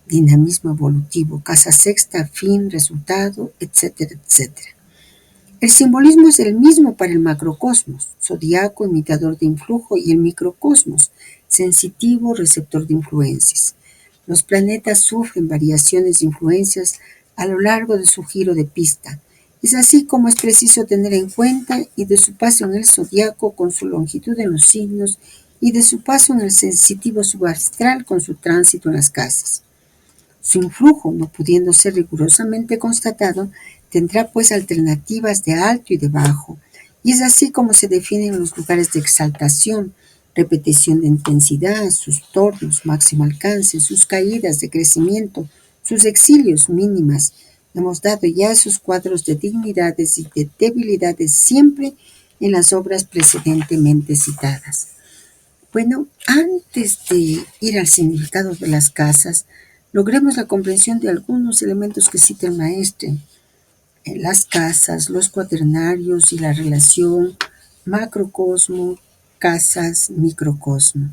dinamismo evolutivo. Casa sexta, fin, resultado, etcétera, etcétera. El simbolismo es el mismo para el macrocosmos, zodiaco, imitador de influjo, y el microcosmos, sensitivo, receptor de influencias. Los planetas sufren variaciones de influencias a lo largo de su giro de pista. Es así como es preciso tener en cuenta y de su paso en el zodiaco con su longitud en los signos y de su paso en el sensitivo subastral con su tránsito en las casas. Su influjo, no pudiendo ser rigurosamente constatado, tendrá pues alternativas de alto y de bajo, y es así como se definen los lugares de exaltación, repetición de intensidad, sus tornos, máximo alcance, sus caídas de crecimiento, sus exilios mínimas. Hemos dado ya esos cuadros de dignidades y de debilidades siempre en las obras precedentemente citadas. Bueno, antes de ir al significado de las casas, logremos la comprensión de algunos elementos que cita el maestre. Las casas, los cuaternarios y la relación macrocosmo, casas, microcosmo.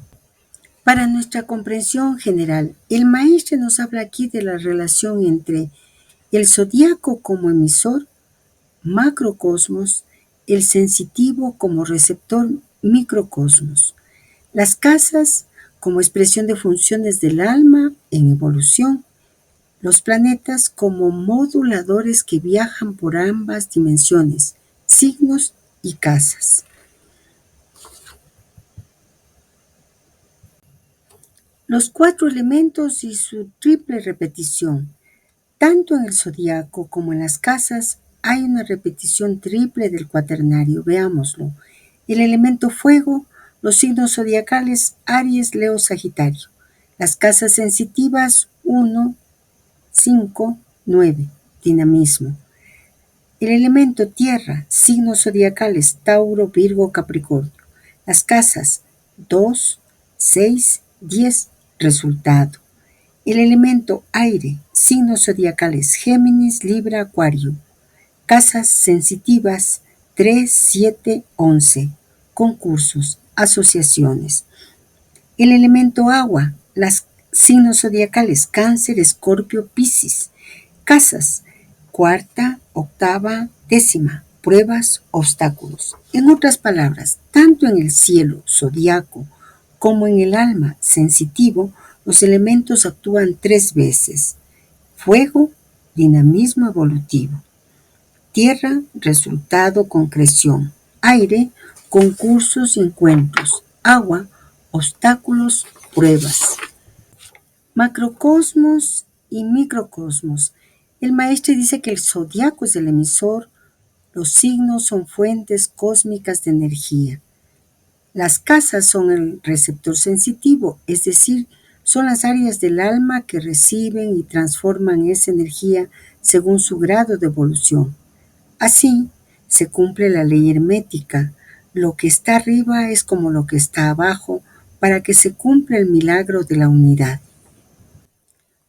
Para nuestra comprensión general, el maestre nos habla aquí de la relación entre el zodiaco como emisor, macrocosmos, el sensitivo como receptor, microcosmos. Las casas como expresión de funciones del alma en evolución, los planetas como moduladores que viajan por ambas dimensiones, signos y casas. Los 4 elementos y su triple repetición. Tanto en el zodiaco como en las casas hay una repetición triple del cuaternario. Veámoslo. El elemento fuego, los signos zodiacales Aries, Leo, Sagitario. Las casas sensitivas 1, 5, 9. Dinamismo. El elemento tierra, signos zodiacales Tauro, Virgo, Capricornio. Las casas 2, 6, 10. Resultado. El elemento aire, signos zodiacales Géminis, Libra, Acuario. Casas sensitivas 3, 7, 11. Concursos, asociaciones. El elemento agua, las signos zodiacales Cáncer, Escorpio, Piscis. Casas, cuarta, octava, décima. Pruebas, obstáculos. En otras palabras, tanto en el cielo zodiaco como en el alma sensitivo, los elementos actúan 3 veces. Fuego, dinamismo evolutivo. Tierra, resultado, concreción. Aire, concursos y encuentros. Agua, obstáculos, pruebas. Macrocosmos y microcosmos. El maestro dice que el zodiaco es el emisor, los signos son fuentes cósmicas de energía. Las casas son el receptor sensitivo, es decir, son las áreas del alma que reciben y transforman esa energía según su grado de evolución. Así, se cumple la ley hermética. Lo que está arriba es como lo que está abajo para que se cumpla el milagro de la unidad.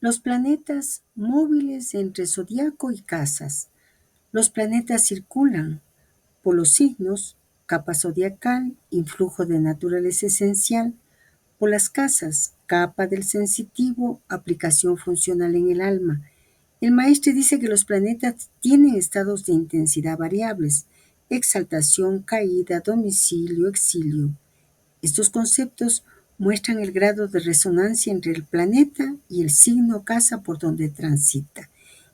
Los planetas móviles entre zodiaco y casas. Los planetas circulan por los signos, capa zodiacal, influjo de naturaleza esencial, por las casas, capa del sensitivo, aplicación funcional en el alma. El maestro dice que los planetas tienen estados de intensidad variables, exaltación, caída, domicilio, exilio. Estos conceptos muestran el grado de resonancia entre el planeta y el signo casa por donde transita.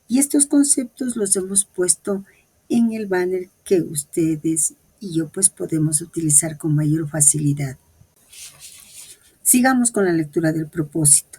Y estos conceptos los hemos puesto en el banner que ustedes y yo pues podemos utilizar con mayor facilidad. Sigamos con la lectura del propósito.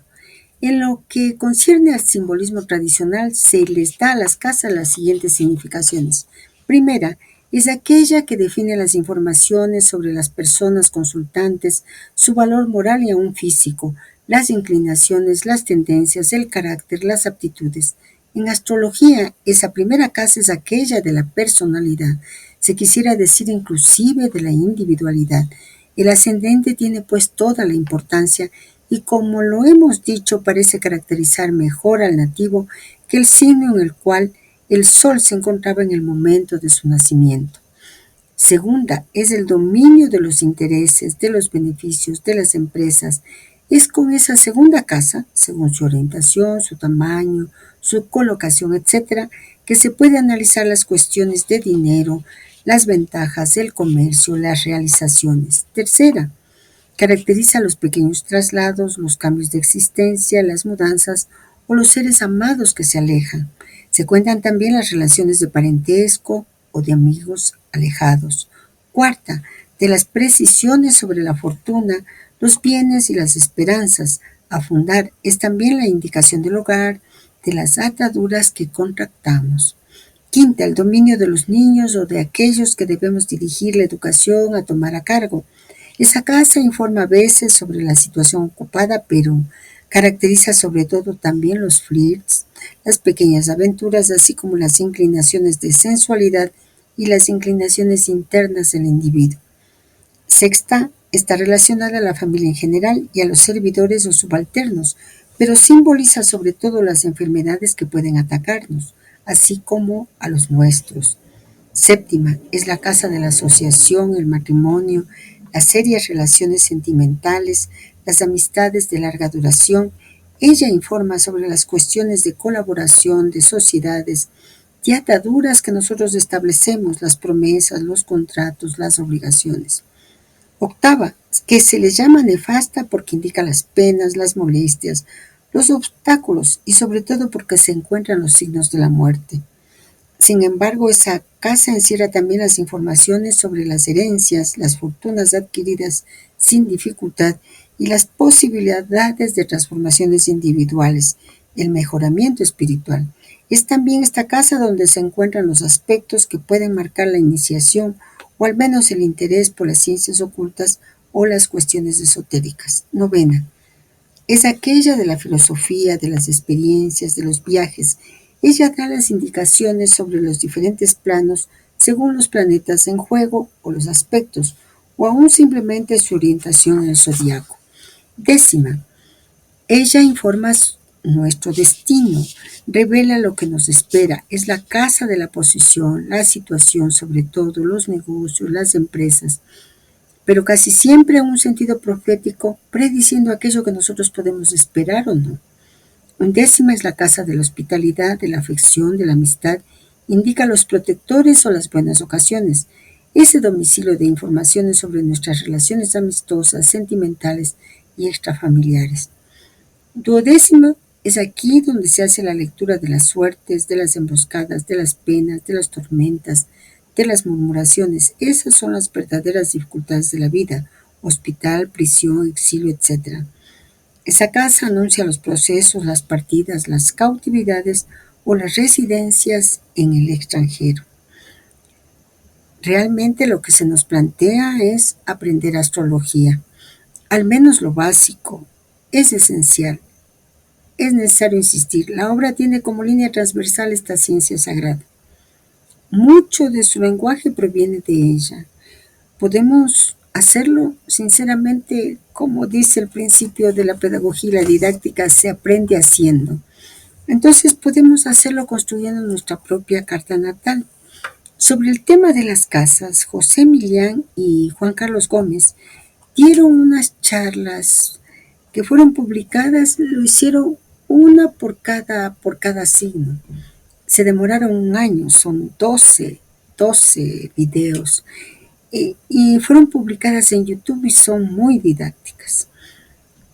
En lo que concierne al simbolismo tradicional, se les da a las casas las siguientes significaciones. Primera, es aquella que define las informaciones sobre las personas consultantes, su valor moral y aún físico, las inclinaciones, las tendencias, el carácter, las aptitudes. En astrología, esa primera casa es aquella de la personalidad, se quisiera decir inclusive de la individualidad. El ascendente tiene pues toda la importancia y como lo hemos dicho parece caracterizar mejor al nativo que el signo en el cual el sol se encontraba en el momento de su nacimiento. Segunda, es el dominio de los intereses, de los beneficios, de las empresas. Es con esa segunda casa, según su orientación, su tamaño, su colocación, etcétera, que se puede analizar las cuestiones de dinero, las ventajas del comercio, las realizaciones. Tercera, caracteriza los pequeños traslados, los cambios de existencia, las mudanzas o los seres amados que se alejan. Se cuentan también las relaciones de parentesco o de amigos alejados. Cuarta, de las precisiones sobre la fortuna, los bienes y las esperanzas. A fundar es también la indicación del hogar, de las ataduras que contractamos. Quinta, el dominio de los niños o de aquellos que debemos dirigir la educación a tomar a cargo. Esa casa informa a veces sobre la situación ocupada, pero caracteriza sobre todo también los flirts, las pequeñas aventuras, así como las inclinaciones de sensualidad y las inclinaciones internas del individuo. Sexta, está relacionada a la familia en general y a los servidores o subalternos, pero simboliza sobre todo las enfermedades que pueden atacarnos, así como a los nuestros. Séptima, es la casa de la asociación, el matrimonio, las serias relaciones sentimentales, las amistades de larga duración. Ella informa sobre las cuestiones de colaboración, de sociedades, de ataduras que nosotros establecemos, las promesas, los contratos, las obligaciones. Octava, que se les llama nefasta porque indica las penas, las molestias, los obstáculos y sobre todo porque se encuentran los signos de la muerte. Sin embargo, esa casa encierra también las informaciones sobre las herencias, las fortunas adquiridas sin dificultad y las posibilidades de transformaciones individuales, el mejoramiento espiritual. Es también esta casa donde se encuentran los aspectos que pueden marcar la iniciación o al menos el interés por las ciencias ocultas o las cuestiones esotéricas. Novena. Es aquella de la filosofía, de las experiencias, de los viajes. Ella da las indicaciones sobre los diferentes planos según los planetas en juego o los aspectos, o aún simplemente su orientación en el zodiaco. Décima. Ella informa nuestro destino, revela lo que nos espera, es la casa de la posición, la situación, sobre todo los negocios, las empresas, pero casi siempre en un sentido profético, prediciendo aquello que nosotros podemos esperar o no. Undécima es la casa de la hospitalidad, de la afección, de la amistad, indica los protectores o las buenas ocasiones, ese domicilio de informaciones sobre nuestras relaciones amistosas, sentimentales y extrafamiliares. Duodécima es aquí donde se hace la lectura de las suertes, de las emboscadas, de las penas, de las tormentas, de las murmuraciones. Esas son las verdaderas dificultades de la vida: hospital, prisión, exilio, etc. Esa casa anuncia los procesos, las partidas, las cautividades o las residencias en el extranjero. Realmente lo que se nos plantea es aprender astrología, al menos lo básico. Es esencial. Es necesario insistir, la obra tiene como línea transversal esta ciencia sagrada. Mucho de su lenguaje proviene de ella. Podemos hacerlo, sinceramente, como dice el principio de la pedagogía y la didáctica, se aprende haciendo. Entonces podemos hacerlo construyendo nuestra propia carta natal. Sobre el tema de las casas, José Millán y Juan Carlos Gómez dieron unas charlas que fueron publicadas, lo hicieron una por cada signo. Se demoraron un año, son 12 videos y fueron publicadas en YouTube y son muy didácticas.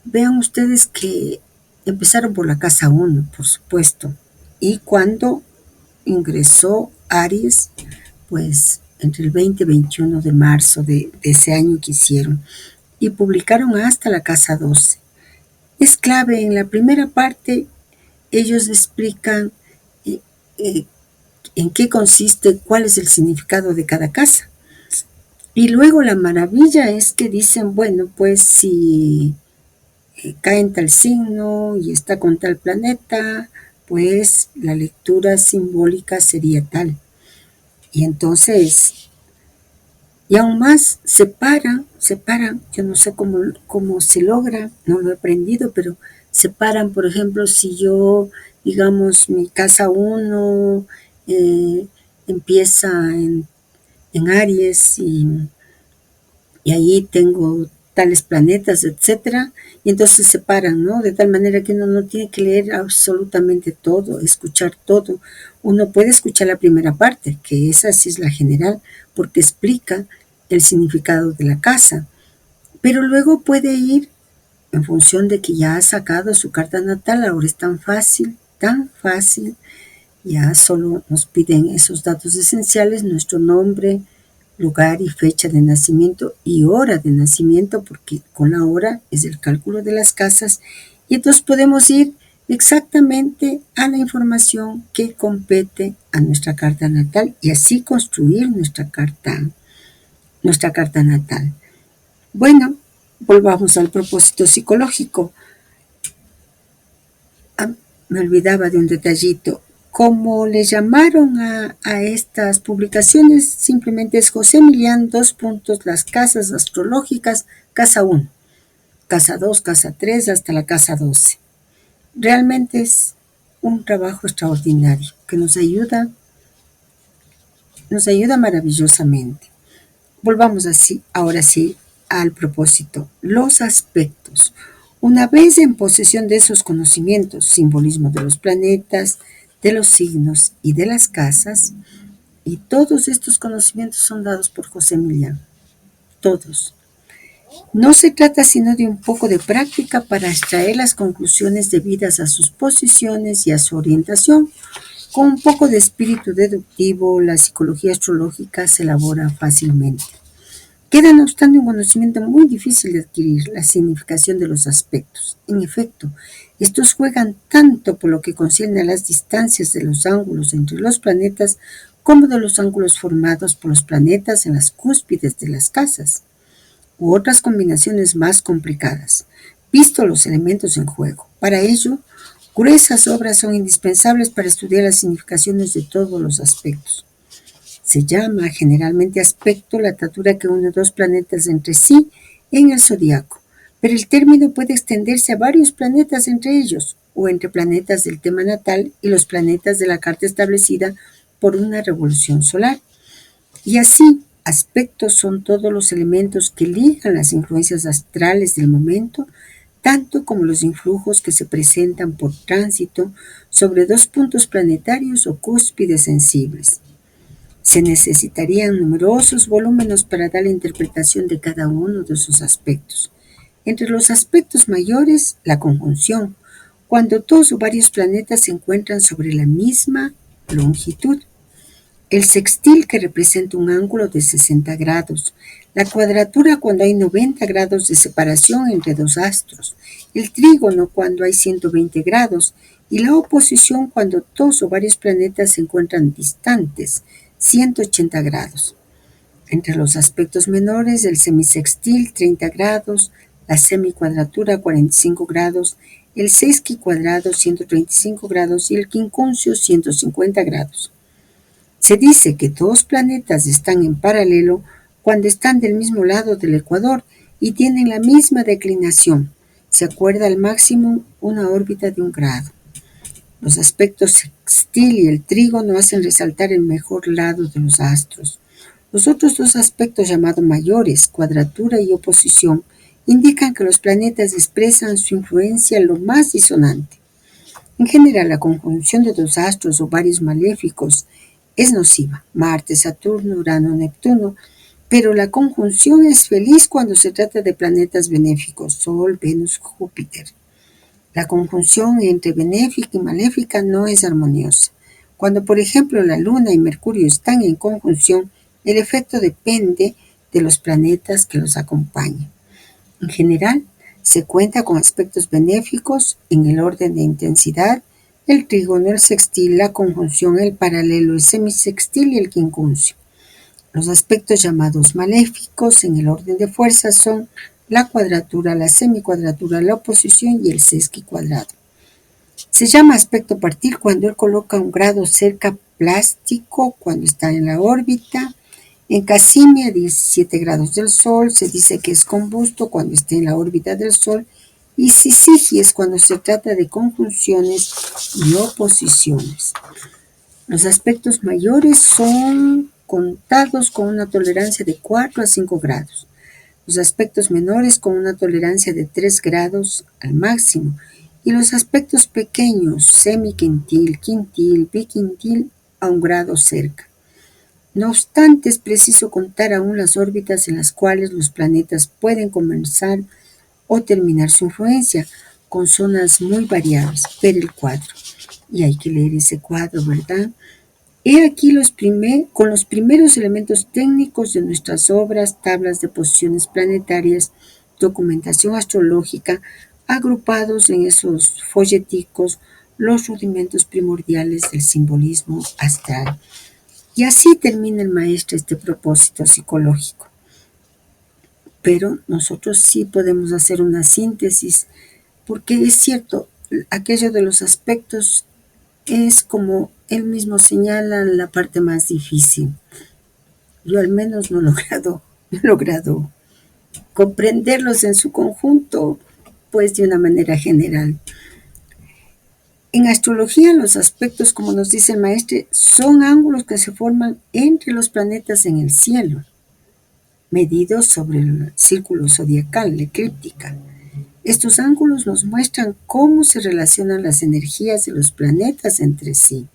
Vean ustedes que empezaron por la casa 1, por supuesto, y cuando ingresó Aries, pues entre el 20 y 21 de marzo de ese año que hicieron, y publicaron hasta la casa 12. Es clave, en la primera parte ellos explican en qué consiste, cuál es el significado de cada casa. Y luego la maravilla es que dicen, bueno, pues si cae en tal signo y está con tal planeta, pues la lectura simbólica sería tal. Y entonces, y aún más, separan, yo no sé cómo se logra, no lo he aprendido, pero separan, por ejemplo, si yo, digamos, mi casa 1 empieza en Aries y ahí tengo tales planetas, etcétera, y entonces se separan, ¿no? De tal manera que uno no tiene que leer absolutamente todo, escuchar todo. Uno puede escuchar la primera parte, que esa sí es la general, porque explica el significado de la casa, pero luego puede ir en función de que ya ha sacado su carta natal. Ahora es tan fácil, ya solo nos piden esos datos esenciales, nuestro nombre, lugar y fecha de nacimiento y hora de nacimiento, porque con la hora es el cálculo de las casas, y entonces podemos ir exactamente a la información que compete a nuestra carta natal y así construir nuestra carta natal. Bueno, volvamos al propósito psicológico. Me olvidaba de un detallito. Como le llamaron a estas publicaciones, simplemente es José Millán, las casas astrológicas, casa 1, casa 2, casa 3, hasta la casa 12. Realmente es un trabajo extraordinario que nos ayuda maravillosamente. Volvamos así, ahora sí, al propósito. Los aspectos. Una vez en posesión de esos conocimientos, simbolismo de los planetas, de los signos y de las casas, y todos estos conocimientos son dados por José Millán, todos. No se trata sino de un poco de práctica para extraer las conclusiones debidas a sus posiciones y a su orientación. Con un poco de espíritu deductivo, la psicología astrológica se elabora fácilmente. Queda no obstante un conocimiento muy difícil de adquirir, la significación de los aspectos. En efecto, estos juegan tanto por lo que concierne a las distancias de los ángulos entre los planetas como de los ángulos formados por los planetas en las cúspides de las casas, u otras combinaciones más complicadas, visto los elementos en juego. Para ello, gruesas obras son indispensables para estudiar las significaciones de todos los aspectos. Se llama generalmente aspecto la atadura que une dos planetas entre sí en el zodiaco, pero el término puede extenderse a varios planetas entre ellos, o entre planetas del tema natal y los planetas de la carta establecida por una revolución solar. Y así, aspectos son todos los elementos que ligan las influencias astrales del momento, tanto como los influjos que se presentan por tránsito sobre dos puntos planetarios o cúspides sensibles. Se necesitarían numerosos volúmenes para dar la interpretación de cada uno de esos aspectos. Entre los aspectos mayores, la conjunción, cuando dos o varios planetas se encuentran sobre la misma longitud. El sextil, que representa un ángulo de 60 grados. La cuadratura, cuando hay 90 grados de separación entre dos astros. El trígono, cuando hay 120 grados. Y la oposición, cuando dos o varios planetas se encuentran distantes, 180 grados. Entre los aspectos menores, el semisextil, 30 grados. La semicuadratura, 45 grados. El sesquicuadrado, 135 grados. Y el quincuncio, 150 grados. Se dice que dos planetas están en paralelo cuando están del mismo lado del ecuador y tienen la misma declinación. Se acuerda al máximo una órbita de 1 grado. Los aspectos sextil y el trígono hacen resaltar el mejor lado de los astros. Los otros dos aspectos llamados mayores, cuadratura y oposición, indican que los planetas expresan su influencia lo más disonante. En general, la conjunción de dos astros o varios maléficos es nociva, Marte, Saturno, Urano, Neptuno, pero la conjunción es feliz cuando se trata de planetas benéficos, Sol, Venus, Júpiter. La conjunción entre benéfica y maléfica no es armoniosa. Cuando, por ejemplo, la Luna y Mercurio están en conjunción, el efecto depende de los planetas que los acompañan. En general, se cuenta con aspectos benéficos en el orden de intensidad: el trígono, el sextil, la conjunción, el paralelo, el semisextil y el quincuncio. Los aspectos llamados maléficos en el orden de fuerza son la cuadratura, la semicuadratura, la oposición y el sesquicuadrado. Se llama aspecto partir cuando él coloca 1 grado cerca plástico cuando está en la órbita. En Casimia, 17 grados del Sol, se dice que es combusto cuando está en la órbita del Sol, y Syzygies cuando se trata de conjunciones y oposiciones. Los aspectos mayores son contados con una tolerancia de 4 a 5 grados. Los aspectos menores con una tolerancia de 3 grados al máximo. Y los aspectos pequeños, semiquintil, quintil, biquintil, a 1 grado cerca. No obstante, es preciso contar aún las órbitas en las cuales los planetas pueden comenzar o terminar su influencia, con zonas muy variables. Ver el cuadro. Y hay que leer ese cuadro, ¿verdad? He aquí con los primeros elementos técnicos de nuestras obras, tablas de posiciones planetarias, documentación astrológica, agrupados en esos folleticos, los rudimentos primordiales del simbolismo astral. Y así termina el maestro este propósito psicológico. Pero nosotros sí podemos hacer una síntesis, porque es cierto, aquello de los aspectos es, como él mismo señala, la parte más difícil. Yo al menos no he logrado comprenderlos en su conjunto, pues de una manera general. En astrología, los aspectos, como nos dice el maestro, son ángulos que se forman entre los planetas en el cielo, medidos sobre el círculo zodiacal, la eclíptica. Estos ángulos nos muestran cómo se relacionan las energías de los planetas entre sí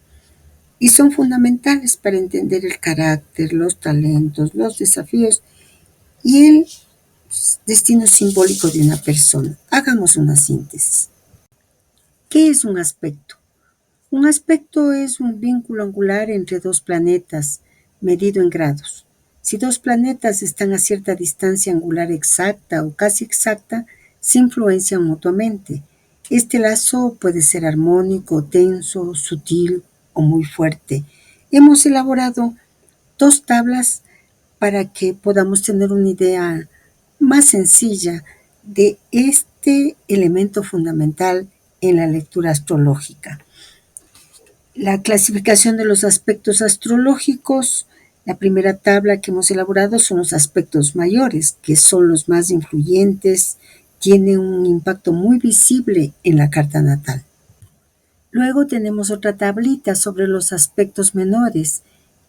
y son fundamentales para entender el carácter, los talentos, los desafíos y el destino simbólico de una persona. Hagamos una síntesis. ¿Qué es un aspecto? Un aspecto es un vínculo angular entre dos planetas medido en grados. Si dos planetas están a cierta distancia angular exacta o casi exacta, se influencian mutuamente. Este lazo puede ser armónico, tenso, sutil o muy fuerte. Hemos elaborado dos tablas para que podamos tener una idea más sencilla de este elemento fundamental en la lectura astrológica. La clasificación de los aspectos astrológicos, la primera tabla que hemos elaborado son los aspectos mayores, que son los más influyentes, tienen un impacto muy visible en la carta natal. Luego tenemos otra tablita sobre los aspectos menores.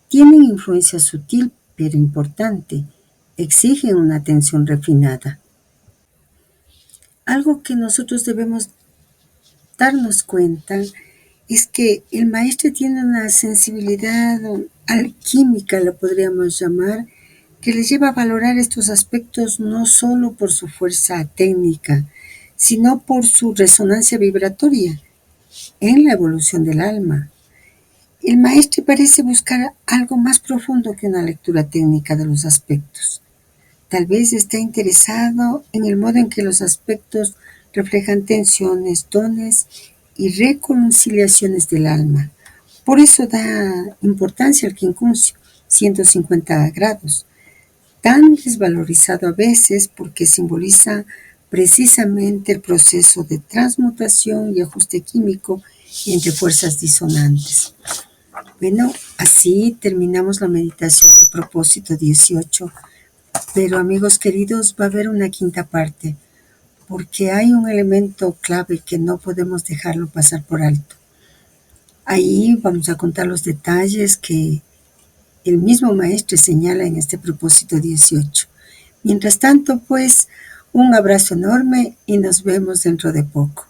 Tienen influencia sutil, pero importante. Exigen una atención refinada. Algo que nosotros debemos darnos cuenta es que el maestro tiene una sensibilidad alquímica, lo podríamos llamar, que le lleva a valorar estos aspectos no solo por su fuerza técnica, sino por su resonancia vibratoria en la evolución del alma. El maestro parece buscar algo más profundo que una lectura técnica de los aspectos. Tal vez está interesado en el modo en que los aspectos reflejan tensiones, dones y reconciliaciones del alma. Por eso da importancia al quincuncio, 150 grados, tan desvalorizado a veces porque simboliza precisamente el proceso de transmutación y ajuste químico entre fuerzas disonantes. Bueno, así terminamos la meditación del propósito 18. Pero amigos queridos, va a haber una quinta parte, porque hay un elemento clave que no podemos dejarlo pasar por alto. Ahí vamos a contar los detalles que el mismo maestro señala en este propósito 18. Mientras tanto, pues, un abrazo enorme y nos vemos dentro de poco.